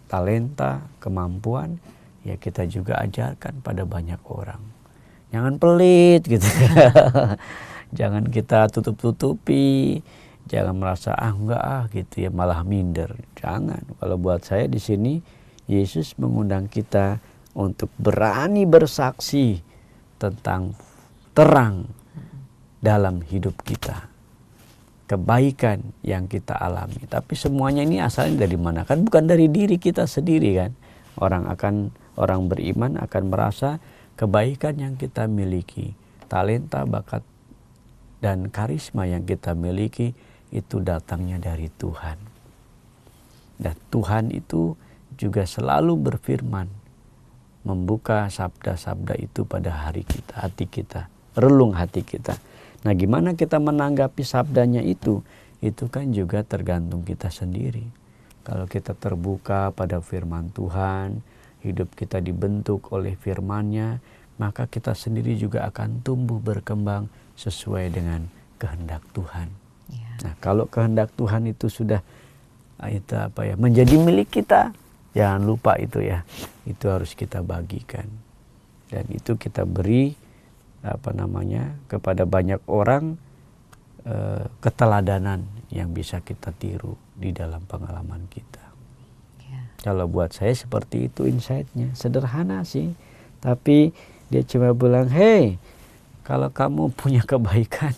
talenta, kemampuan, ya kita juga ajarkan pada banyak orang. Jangan pelit gitu. Jangan kita tutup-tutupi. Jangan merasa enggak gitu ya, malah minder. Jangan. Kalau buat saya di sini Yesus mengundang kita untuk berani bersaksi tentang terang dalam hidup kita. Kebaikan yang kita alami. Tapi semuanya ini asalnya dari mana? Kan bukan dari diri kita sendiri kan. Orang beriman akan merasa kebaikan yang kita miliki, talenta, bakat, dan karisma yang kita miliki itu datangnya dari Tuhan. Dan Tuhan itu juga selalu berfirman, membuka sabda-sabda itu pada hati kita, relung hati kita. Nah, gimana kita menanggapi sabdanya itu? Itu kan juga tergantung kita sendiri. Kalau kita terbuka pada firman Tuhan, hidup kita dibentuk oleh firman-Nya, maka kita sendiri juga akan tumbuh berkembang sesuai dengan kehendak Tuhan. Ya. Nah, kalau kehendak Tuhan itu sudah menjadi milik kita, jangan lupa itu ya, itu harus kita bagikan. Dan itu kita beri kepada banyak orang, keteladanan yang bisa kita tiru di dalam pengalaman kita. Ya. Kalau buat saya seperti itu insight-nya, sederhana sih, tapi dia cuma bilang, hey, kalau kamu punya kebaikan,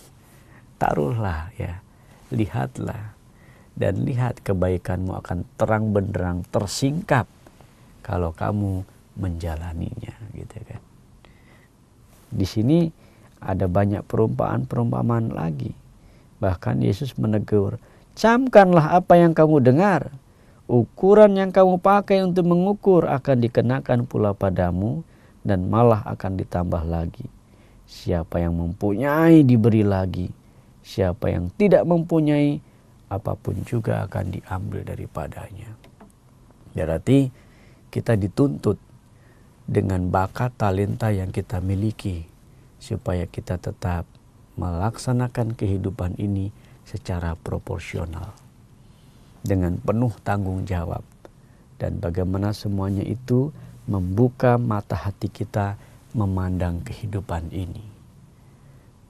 taruhlah ya, lihatlah. Dan lihat kebaikanmu akan terang benderang tersingkap kalau kamu menjalaninya, gitu kan. Di sini ada banyak perumpamaan lagi. Bahkan Yesus menegur, camkanlah apa yang kamu dengar. Ukuran yang kamu pakai untuk mengukur akan dikenakan pula padamu dan malah akan ditambah lagi. Siapa yang mempunyai diberi lagi. Siapa yang tidak mempunyai, apapun juga akan diambil daripadanya. Berarti kita dituntut dengan bakat talenta yang kita miliki supaya kita tetap melaksanakan kehidupan ini secara proporsional dengan penuh tanggung jawab, dan bagaimana semuanya itu membuka mata hati kita memandang kehidupan ini.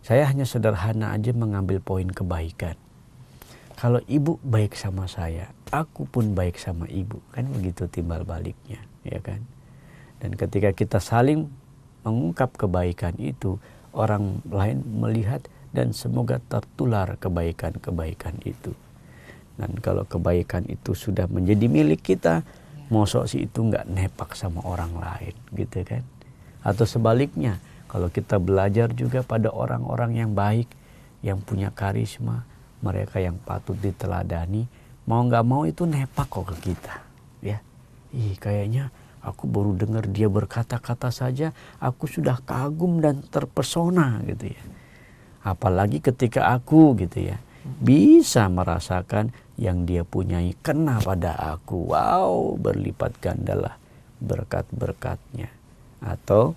Saya hanya sederhana aja mengambil poin kebaikan. Kalau ibu baik sama saya, aku pun baik sama ibu. Kan begitu timbal baliknya, ya kan? Dan ketika kita saling mengungkap kebaikan itu, orang lain melihat dan semoga tertular kebaikan-kebaikan itu. Dan kalau kebaikan itu sudah menjadi milik kita, mosok sih itu nggak nepak sama orang lain, gitu kan? Atau sebaliknya, kalau kita belajar juga pada orang-orang yang baik, yang punya karisma, mereka yang patut diteladani, mau nggak mau itu nepak kok ke kita, ya. Kayaknya aku baru dengar dia berkata-kata saja, aku sudah kagum dan terpesona, gitu ya. Apalagi ketika aku, gitu ya, bisa merasakan yang dia punyai kena pada aku. Wow, berlipat gandalah berkat-berkatnya. Atau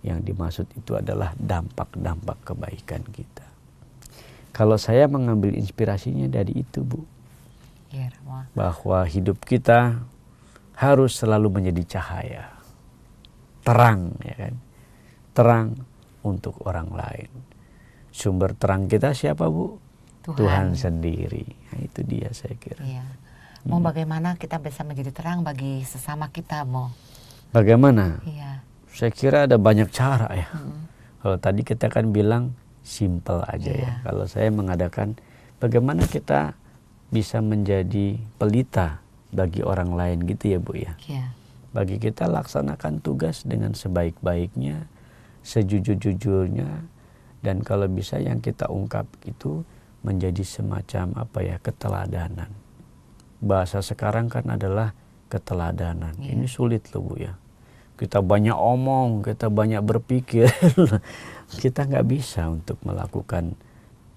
yang dimaksud itu adalah dampak-dampak kebaikan kita. Kalau saya mengambil inspirasinya dari itu, Bu. Ya, bahwa hidup kita harus selalu menjadi cahaya. Terang, ya kan? Terang untuk orang lain. Sumber terang kita siapa, Bu? Tuhan sendiri. Nah, itu dia saya kira. Iya. Mau bagaimana kita bisa menjadi terang bagi sesama kita, Mo? Bagaimana? Iya. Saya kira ada banyak cara ya. Kalau tadi kita kan bilang simple aja ya. Kalau saya mengadakan bagaimana kita bisa menjadi pelita bagi orang lain gitu ya, Bu ya. Iya. Bagi kita laksanakan tugas dengan sebaik-baiknya, sejujur-jujurnya, dan kalau bisa yang kita ungkap itu menjadi semacam keteladanan. Bahasa sekarang kan adalah keteladanan. Ini sulit loh, Bu ya. Kita banyak omong, kita banyak berpikir, kita nggak bisa untuk melakukan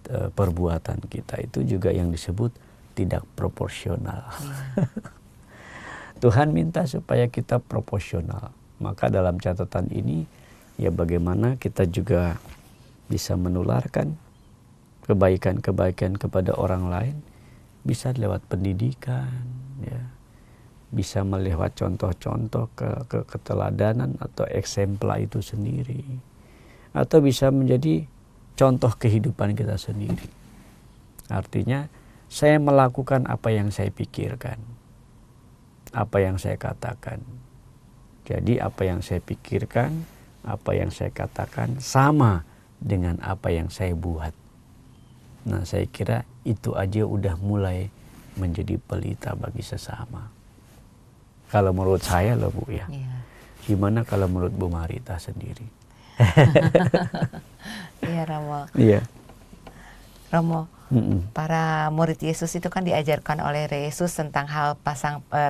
perbuatan kita. Itu juga yang disebut tidak proporsional. Tuhan minta supaya kita proporsional. Maka dalam catatan ini ya bagaimana kita juga bisa menularkan kebaikan-kebaikan kepada orang lain, bisa lewat pendidikan, ya, bisa melihat contoh-contoh keteladanan atau eksemplar itu sendiri, atau bisa menjadi contoh kehidupan kita sendiri. Artinya saya melakukan apa yang saya pikirkan, apa yang saya katakan. Jadi apa yang saya pikirkan, apa yang saya katakan sama dengan apa yang saya buat. Nah, saya kira itu aja udah mulai menjadi pelita bagi sesama. Kalau menurut saya loh Bu ya. Gimana kalau menurut Bu Marita sendiri? Iya Romo. Iya. Romo, para murid Yesus itu kan diajarkan oleh Yesus tentang hal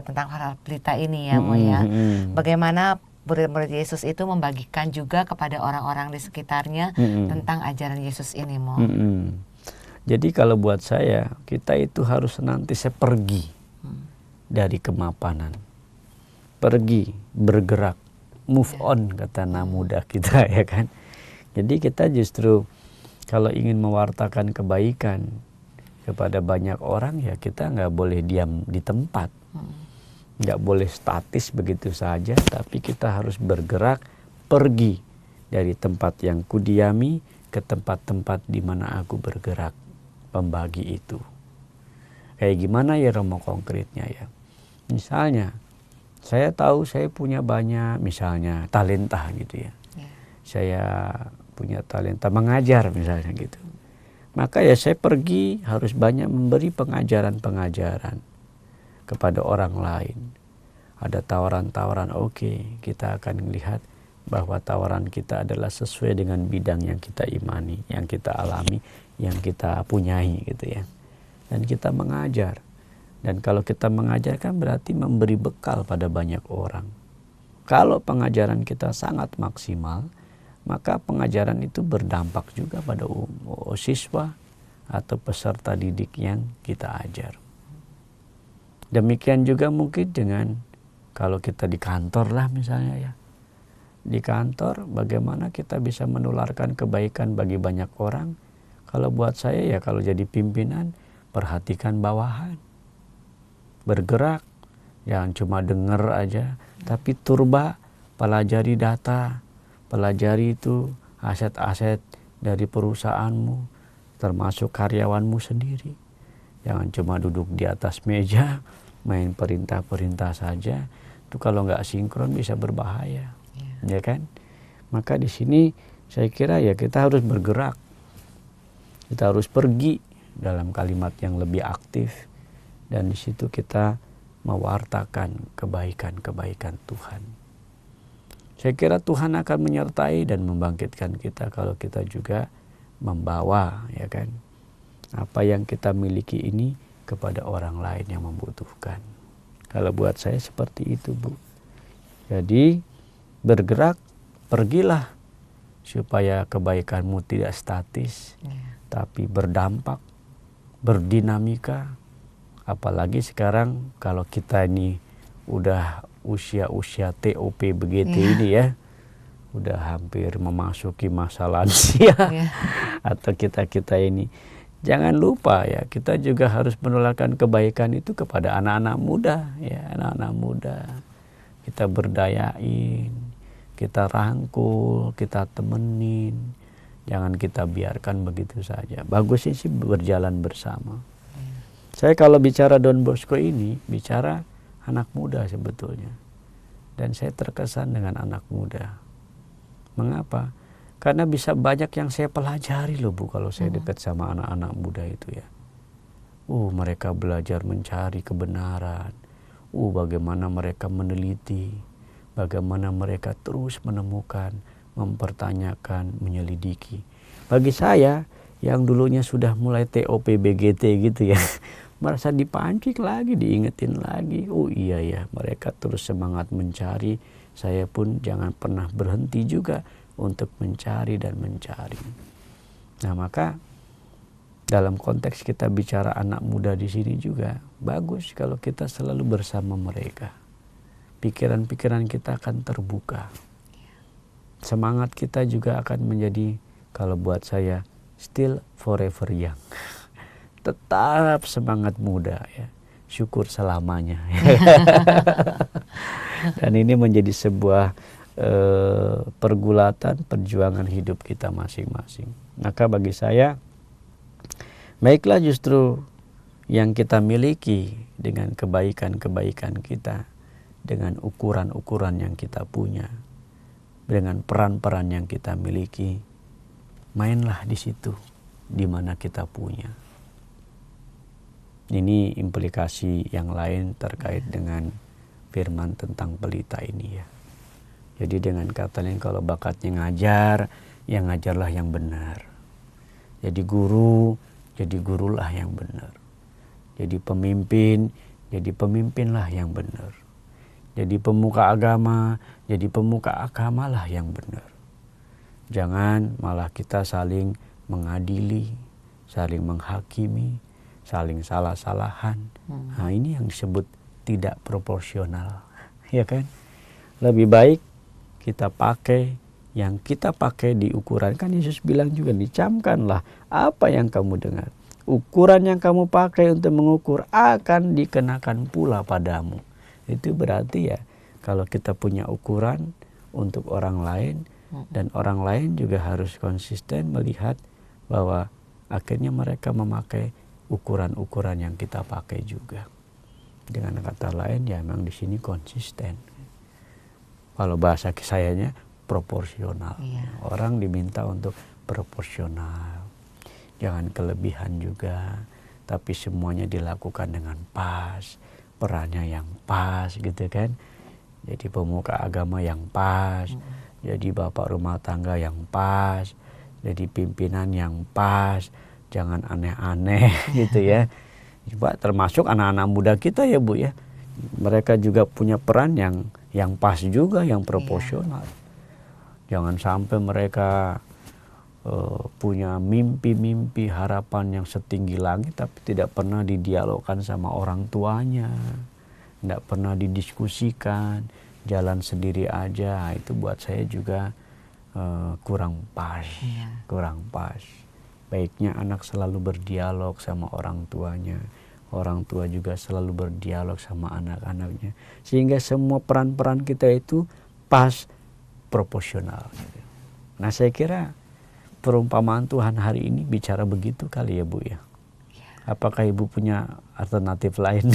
tentang hal pelita ini ya, Mo ya. Bagaimana murid-murid Yesus itu membagikan juga kepada orang-orang di sekitarnya tentang ajaran Yesus ini, Mo. Jadi kalau buat saya, kita itu harus senantiasa pergi dari kemapanan. Pergi, bergerak, move on kata anak muda kita ya kan. Jadi kita justru kalau ingin mewartakan kebaikan kepada banyak orang ya kita nggak boleh diam di tempat. Nggak boleh statis begitu saja, tapi kita harus bergerak, pergi dari tempat yang kudiami ke tempat-tempat di mana aku bergerak. Membagi itu. Kayak gimana ya Romo konkretnya ya. Misalnya, saya tahu saya punya banyak misalnya talenta gitu ya. Saya punya talenta mengajar misalnya gitu. Maka ya saya pergi harus banyak memberi pengajaran-pengajaran kepada orang lain. Ada tawaran-tawaran, oke, kita akan melihat bahwa tawaran kita adalah sesuai dengan bidang yang kita imani, yang kita alami, yang kita punyai gitu ya. Dan kita mengajar. Dan kalau kita mengajar kan berarti memberi bekal pada banyak orang. Kalau pengajaran kita sangat maksimal, maka pengajaran itu berdampak juga pada siswa atau peserta didik yang kita ajar. Demikian juga mungkin dengan kalau kita di kantor lah misalnya ya. Di kantor bagaimana kita bisa menularkan kebaikan bagi banyak orang. Kalau buat saya ya kalau jadi pimpinan perhatikan bawahan. Bergerak, jangan cuma dengar aja, tapi turba, pelajari data, pelajari itu aset-aset dari perusahaanmu, termasuk karyawanmu sendiri. Jangan cuma duduk di atas meja, main perintah-perintah saja. Itu kalau nggak sinkron bisa berbahaya, ya kan? Maka di sini saya kira ya kita harus bergerak, kita harus pergi dalam kalimat yang lebih aktif, dan di situ kita mewartakan kebaikan-kebaikan Tuhan. Saya kira Tuhan akan menyertai dan membangkitkan kita kalau kita juga membawa, ya kan, apa yang kita miliki ini kepada orang lain yang membutuhkan. Kalau buat saya seperti itu, Bu. Jadi bergerak, pergilah supaya kebaikanmu tidak statis, tapi berdampak, berdinamika. Apalagi sekarang kalau kita ini udah usia-usia TOP begitu ini ya, udah hampir memasuki masa lansia, atau kita ini. Jangan lupa ya, kita juga harus menularkan kebaikan itu kepada anak-anak muda, ya, anak-anak muda. Kita berdayain, kita rangkul, kita temenin. Jangan kita biarkan begitu saja. Bagusnya sih berjalan bersama. Saya kalau bicara Don Bosco ini, bicara anak muda sebetulnya. Dan saya terkesan dengan anak muda. Mengapa? Karena bisa banyak yang saya pelajari loh Bu kalau saya dekat sama anak-anak muda itu ya. Mereka belajar mencari kebenaran. Bagaimana mereka meneliti. Bagaimana mereka terus menemukan, mempertanyakan, menyelidiki. Bagi saya yang dulunya sudah mulai TOP BGT gitu ya, merasa dipancing lagi, diingetin lagi. Iya ya, mereka terus semangat mencari. Saya pun jangan pernah berhenti juga untuk mencari dan mencari. Nah, maka dalam konteks kita bicara anak muda di sini juga bagus kalau kita selalu bersama mereka. pikiran-pikiran kita akan terbuka. Semangat kita juga akan menjadi, kalau buat saya, still forever young. Tetap semangat muda ya. Syukur selamanya. Dan ini menjadi sebuah pergulatan perjuangan hidup kita masing-masing. Maka bagi saya, baiklah justru yang kita miliki dengan kebaikan-kebaikan kita, dengan ukuran-ukuran yang kita punya, dengan peran-peran yang kita miliki, mainlah di situ, di mana kita punya. Ini implikasi yang lain terkait dengan firman tentang pelita ini ya. Jadi dengan kata lain, kalau bakatnya ngajar, ya ngajarlah yang benar. Jadi guru, jadi gurulah yang benar. Jadi pemimpin, jadi pemimpinlah yang benar. Jadi pemuka agama, jadi pemuka agamalah yang benar. Jangan malah kita saling mengadili, saling menghakimi, saling salah-salahan. Nah, ini yang disebut tidak proporsional, ya kan? Lebih baik kita pakai yang kita pakai di ukuran. Kan Yesus bilang juga, dicamkanlah apa yang kamu dengar. Ukuran yang kamu pakai untuk mengukur akan dikenakan pula padamu. Itu berarti ya, kalau kita punya ukuran untuk orang lain, dan orang lain juga harus konsisten melihat bahwa akhirnya mereka memakai ukuran-ukuran yang kita pakai juga. Dengan kata lain, ya memang di sini konsisten. Kalau bahasa sayanya proporsional. Orang diminta untuk proporsional. Jangan kelebihan juga, tapi semuanya dilakukan dengan pas, perannya yang pas gitu kan. Jadi pemuka agama yang pas, jadi bapak rumah tangga yang pas, jadi pimpinan yang pas, jangan aneh-aneh gitu ya. Coba termasuk anak-anak muda kita ya Bu ya. Mereka juga punya peran yang pas juga, yang proporsional. Jangan sampai mereka punya mimpi-mimpi, harapan yang setinggi langit tapi tidak pernah didialogkan sama orang tuanya, tidak pernah didiskusikan, jalan sendiri aja. Itu buat saya juga kurang pas, kurang pas. Baiknya anak selalu berdialog sama orang tuanya, orang tua juga selalu berdialog sama anak-anaknya, sehingga semua peran-peran kita itu pas, proporsional. Nah, saya kira perumpamaan Tuhan hari ini bicara begitu kali ya Bu ya. Apakah Ibu punya alternatif lain?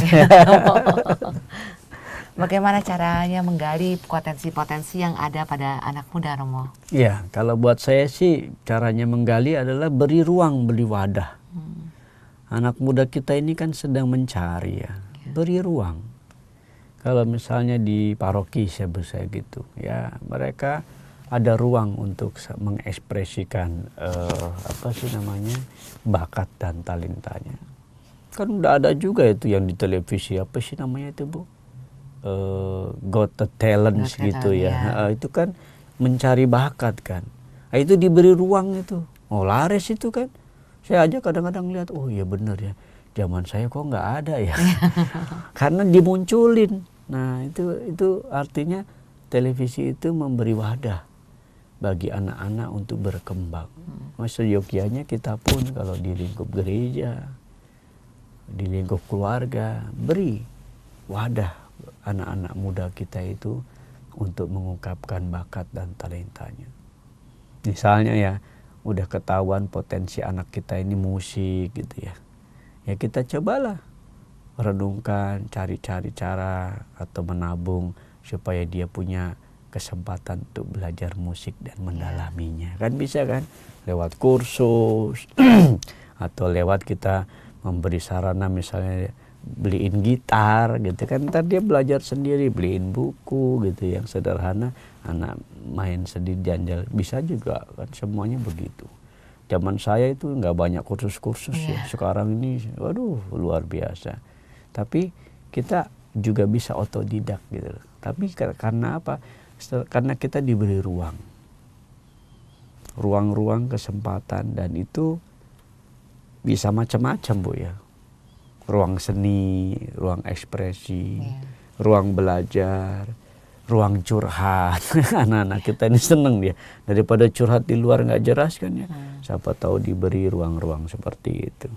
Bagaimana caranya menggali potensi-potensi yang ada pada anak muda, Romo? Ya, kalau buat saya sih caranya menggali adalah beri ruang, beri wadah. Anak muda kita ini kan sedang mencari ya, beri ruang. Kalau misalnya di paroki saya gitu, ya mereka ada ruang untuk mengekspresikan bakat dan talentanya. Kan udah ada juga itu yang di televisi, apa sih namanya itu Bu? Got Talent gitu ya. Itu kan mencari bakat kan. Nah, itu diberi ruang itu. Oh, laris itu kan. Saya aja kadang-kadang lihat, oh iya bener ya. Zaman saya kok nggak ada ya. Karena dimunculin. Nah, itu artinya televisi itu memberi wadah bagi anak-anak untuk berkembang. Seyogyanya kita pun kalau di lingkup gereja, di lingkup keluarga, beri wadah anak-anak muda kita itu untuk mengungkapkan bakat dan talentanya. Misalnya ya, udah ketahuan potensi anak kita ini musik gitu ya. Ya kita cobalah renungkan, cari-cari cara atau menabung supaya dia punya kesempatan untuk belajar musik dan mendalaminya. Kan bisa kan? Lewat kursus atau lewat kita memberi sarana, misalnya beliin gitar gitu kan, ntar dia belajar sendiri, beliin buku gitu yang sederhana, anak main sendiri janjal, bisa juga kan, semuanya begitu. Zaman saya itu nggak banyak kursus-kursus ya, sekarang ini waduh luar biasa. Tapi kita juga bisa otodidak gitu. Tapi karena apa? Karena kita diberi ruang-ruang kesempatan, dan itu bisa macam-macam Bu ya. Ruang seni, ruang ekspresi, ruang belajar, ruang curhat. Anak-anak kita ini seneng dia, daripada curhat di luar nggak jelas kan ya. Siapa tahu diberi ruang-ruang seperti itu.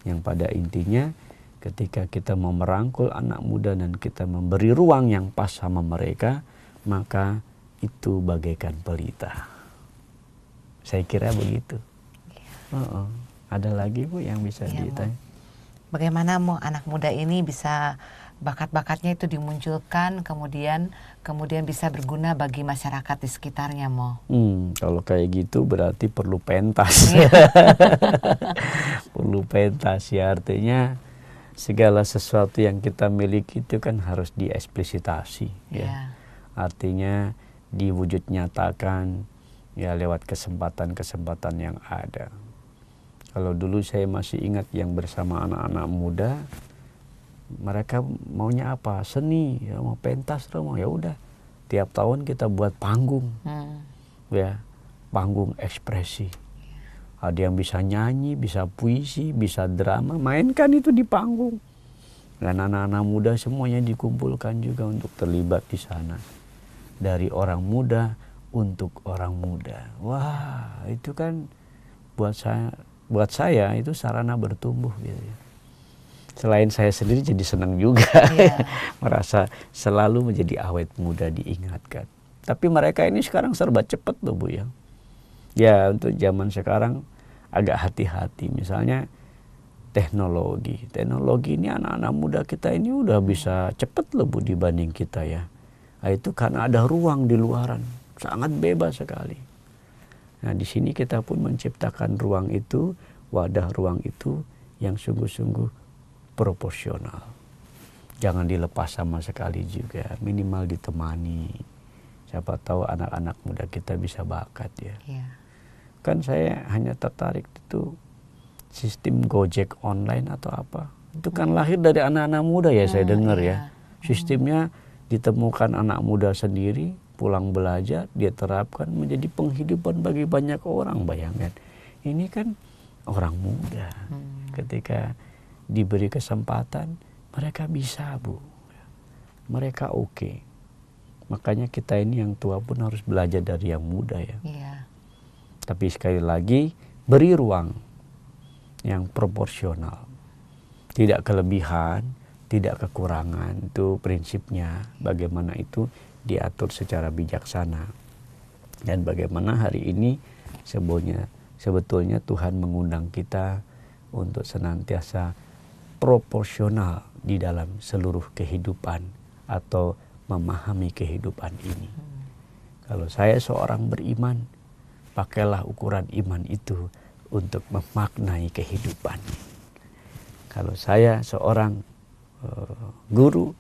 Yang pada intinya ketika kita mau merangkul anak muda dan kita memberi ruang yang pas sama mereka, maka itu bagaikan pelita. Saya kira begitu. Ada lagi Bu yang bisa ditanya? Bagaimana mau anak muda ini bisa bakat-bakatnya itu dimunculkan, kemudian bisa berguna bagi masyarakat di sekitarnya, Mo? Kalau kayak gitu berarti perlu pentas. Perlu pentas ya, artinya segala sesuatu yang kita miliki itu kan harus dieksplisitasi ya. Artinya diwujud nyatakan ya lewat kesempatan-kesempatan yang ada. Kalau dulu saya masih ingat yang bersama anak-anak muda, mereka maunya apa? Seni, ya mau pentas, ya udah. Tiap tahun kita buat panggung, ya, panggung ekspresi. Ada yang bisa nyanyi, bisa puisi, bisa drama, mainkan itu di panggung. Dan anak-anak muda semuanya dikumpulkan juga untuk terlibat di sana. Dari orang muda untuk orang muda. Wah, itu kan buat saya itu sarana bertumbuh gitu ya. Selain saya sendiri jadi senang juga, merasa selalu menjadi awet muda diingatkan. Tapi mereka ini sekarang serba cepat loh Bu ya. Ya untuk zaman sekarang agak hati-hati. Misalnya teknologi ini anak-anak muda kita ini udah bisa cepat loh Bu dibanding kita ya. Nah, itu karena ada ruang di luaran, sangat bebas sekali. Nah di sini kita pun menciptakan ruang itu, wadah ruang itu yang sungguh-sungguh proporsional. Jangan dilepas sama sekali juga, minimal ditemani. Siapa tahu anak-anak muda kita bisa bakat ya. Kan saya hanya tertarik itu sistem Gojek online atau apa. Itu kan lahir dari anak-anak muda ya, saya dengar ya. Sistemnya ditemukan anak muda sendiri, pulang belajar, dia terapkan menjadi penghidupan bagi banyak orang. Bayangkan, ini kan orang muda. Ketika diberi kesempatan, mereka bisa Bu. Mereka oke. Makanya kita ini yang tua pun harus belajar dari yang muda ya. Tapi sekali lagi, beri ruang yang proporsional. Tidak kelebihan, tidak kekurangan. Itu prinsipnya. Bagaimana itu diatur secara bijaksana. Dan bagaimana hari ini sebetulnya Tuhan mengundang kita untuk senantiasa proporsional di dalam seluruh kehidupan atau memahami kehidupan ini. Kalau saya seorang beriman, pakailah ukuran iman itu untuk memaknai kehidupan. Kalau saya seorang guru,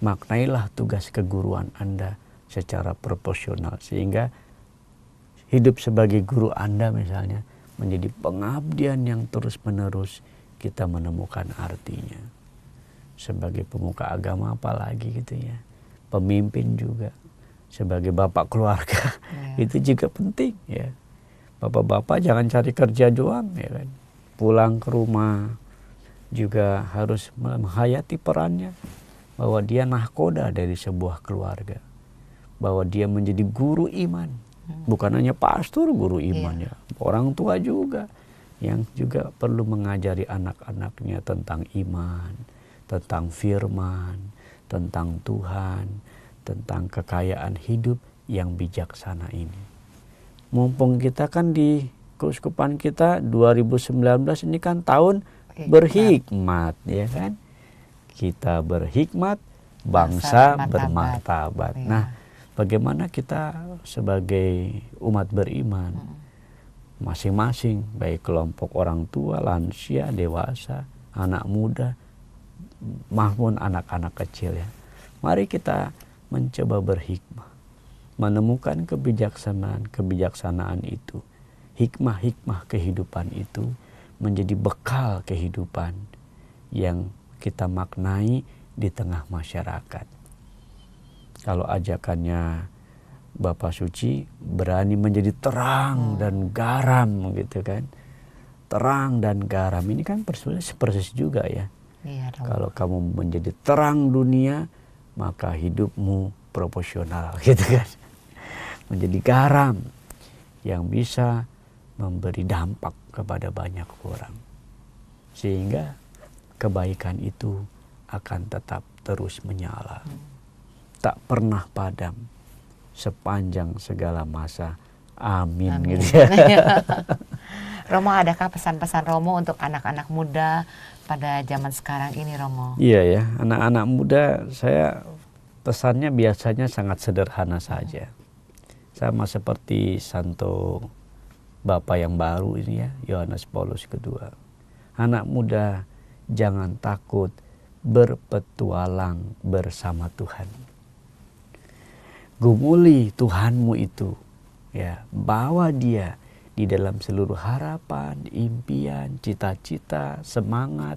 maknailah tugas keguruan Anda secara proporsional sehingga hidup sebagai guru Anda misalnya menjadi pengabdian yang terus-menerus kita menemukan artinya. Sebagai pemuka agama apalagi gitu ya. Pemimpin juga. Sebagai bapak keluarga itu juga penting ya. Bapak-bapak jangan cari kerja doang ya kan. Pulang ke rumah juga harus menghayati perannya. Bahwa dia nahkoda dari sebuah keluarga. Bahwa dia menjadi guru iman. Bukan hanya pastor guru iman ya. Orang tua juga. Yang juga perlu mengajari anak-anaknya tentang iman, tentang firman, tentang Tuhan, tentang kekayaan hidup yang bijaksana ini. Mumpung kita kan di keuskupan kita 2019 ini kan tahun berhikmat ya kan. Kita berhikmat, bangsa bermartabat. Nah, bagaimana kita sebagai umat beriman masing-masing, baik kelompok orang tua, lansia, dewasa, anak muda, maupun anak-anak kecil ya. Mari kita mencoba berhikmah, menemukan kebijaksanaan itu, hikmah-hikmah kehidupan itu menjadi bekal kehidupan yang kita maknai di tengah masyarakat. Kalau ajakannya Bapak Suci berani menjadi terang dan garam gitu kan. Terang dan garam ini kan persis juga ya. Kalau kamu menjadi terang dunia, maka hidupmu proporsional gitu kan. Menjadi garam yang bisa memberi dampak kepada banyak orang. Sehingga kebaikan itu akan tetap terus menyala. Tak pernah padam sepanjang segala masa. Amin. Amin. Gitu ya. Romo, adakah pesan-pesan Romo untuk anak-anak muda pada zaman sekarang ini, Romo? Iya ya, anak-anak muda saya pesannya biasanya sangat sederhana saja. Sama seperti Santo Bapa yang baru ini ya, Yohanes Paulus II. Anak muda, jangan takut berpetualang bersama Tuhan. Gumuli Tuhanmu itu, ya, bawa dia di dalam seluruh harapan, impian, cita-cita, semangat,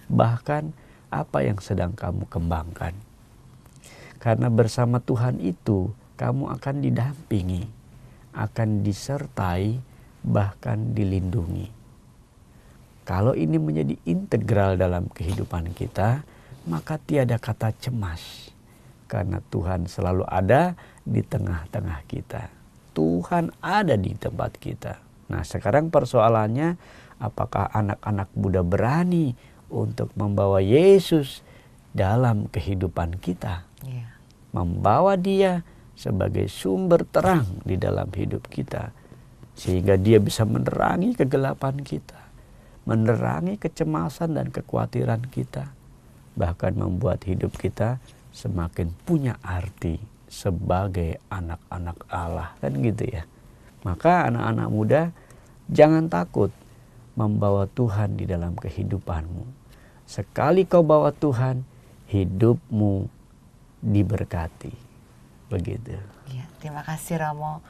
bahkan apa yang sedang kamu kembangkan. Karena bersama Tuhan itu kamu akan didampingi, akan disertai, bahkan dilindungi. Kalau ini menjadi integral dalam kehidupan kita, maka tiada kata cemas. Karena Tuhan selalu ada di tengah-tengah kita. Tuhan ada di tempat kita. Nah, sekarang persoalannya, apakah anak-anak muda berani untuk membawa Yesus dalam kehidupan kita? Yeah. Membawa dia sebagai sumber terang di dalam hidup kita. Sehingga dia bisa menerangi kegelapan kita. Menerangi kecemasan dan kekhawatiran kita. Bahkan membuat hidup kita semakin punya arti sebagai anak-anak Allah. Kan gitu ya. Maka anak-anak muda jangan takut membawa Tuhan di dalam kehidupanmu. Sekali kau bawa Tuhan, hidupmu diberkati. Begitu. Ya, terima kasih Romo.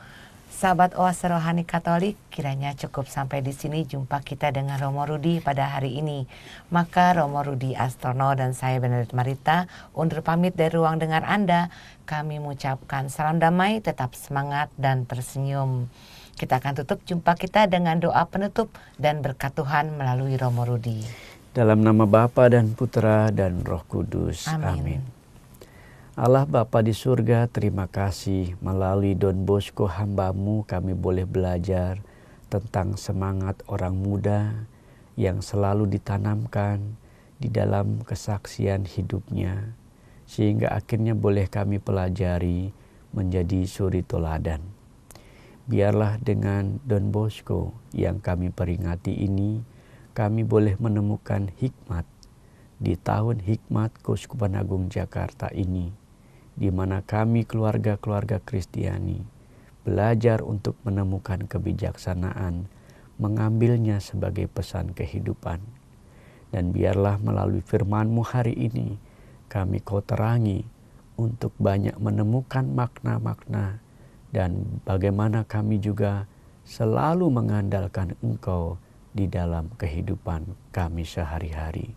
Sahabat Oase Rohani Katolik, kiranya cukup sampai di sini jumpa kita dengan Romo Rudi pada hari ini. Maka Romo Rudi Astrono dan saya Benedict Marita undur pamit dari ruang dengar Anda. Kami mengucapkan salam damai, tetap semangat dan tersenyum. Kita akan tutup jumpa kita dengan doa penutup dan berkat Tuhan melalui Romo Rudi. Dalam nama Bapa dan Putra dan Roh Kudus. Amin. Allah Bapa di surga, terima kasih melalui Don Bosco hamba-Mu kami boleh belajar tentang semangat orang muda yang selalu ditanamkan di dalam kesaksian hidupnya. Sehingga akhirnya boleh kami pelajari menjadi suri teladan. Biarlah dengan Don Bosco yang kami peringati ini, kami boleh menemukan hikmat di tahun hikmat Keuskupan Agung Jakarta ini, di mana kami keluarga-keluarga Kristiani belajar untuk menemukan kebijaksanaan, mengambilnya sebagai pesan kehidupan. Dan biarlah melalui firman-Mu hari ini, kami Kau terangi untuk banyak menemukan makna-makna dan bagaimana kami juga selalu mengandalkan Engkau di dalam kehidupan kami sehari-hari.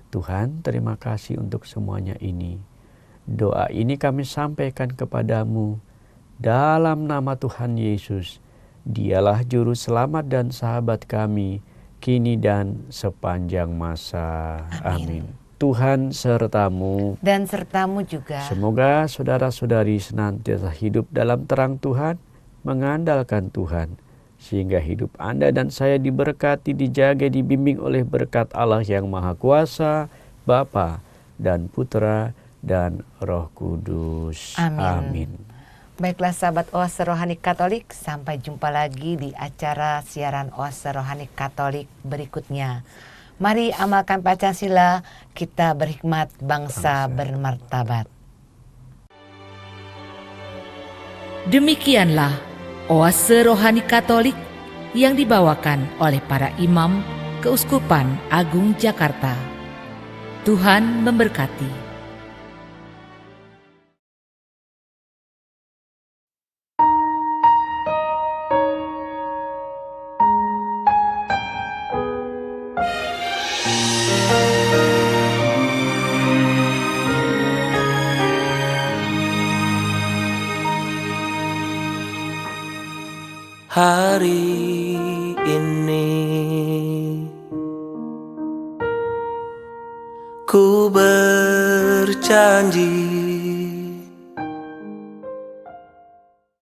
Tuhan, terima kasih untuk semuanya ini. Doa ini kami sampaikan kepadamu dalam nama Tuhan Yesus. Dialah juru selamat dan sahabat kami, kini dan sepanjang masa. Amin. Tuhan sertamu. Dan sertamu juga. Semoga saudara-saudari senantiasa hidup dalam terang Tuhan, mengandalkan Tuhan. Sehingga hidup Anda dan saya diberkati, dijaga, dibimbing oleh berkat Allah yang Maha Kuasa, Bapa dan Putra dan Roh Kudus. Amin. Baiklah sahabat Oase Rohani Katolik, sampai jumpa lagi di acara siaran Oase Rohani Katolik berikutnya. Mari amalkan Pancasila, kita berhikmat, bangsa bermartabat. Demikianlah Oase Rohani Katolik yang dibawakan oleh para imam Keuskupan Agung Jakarta. Tuhan memberkati. Hari ini ku bercakap janji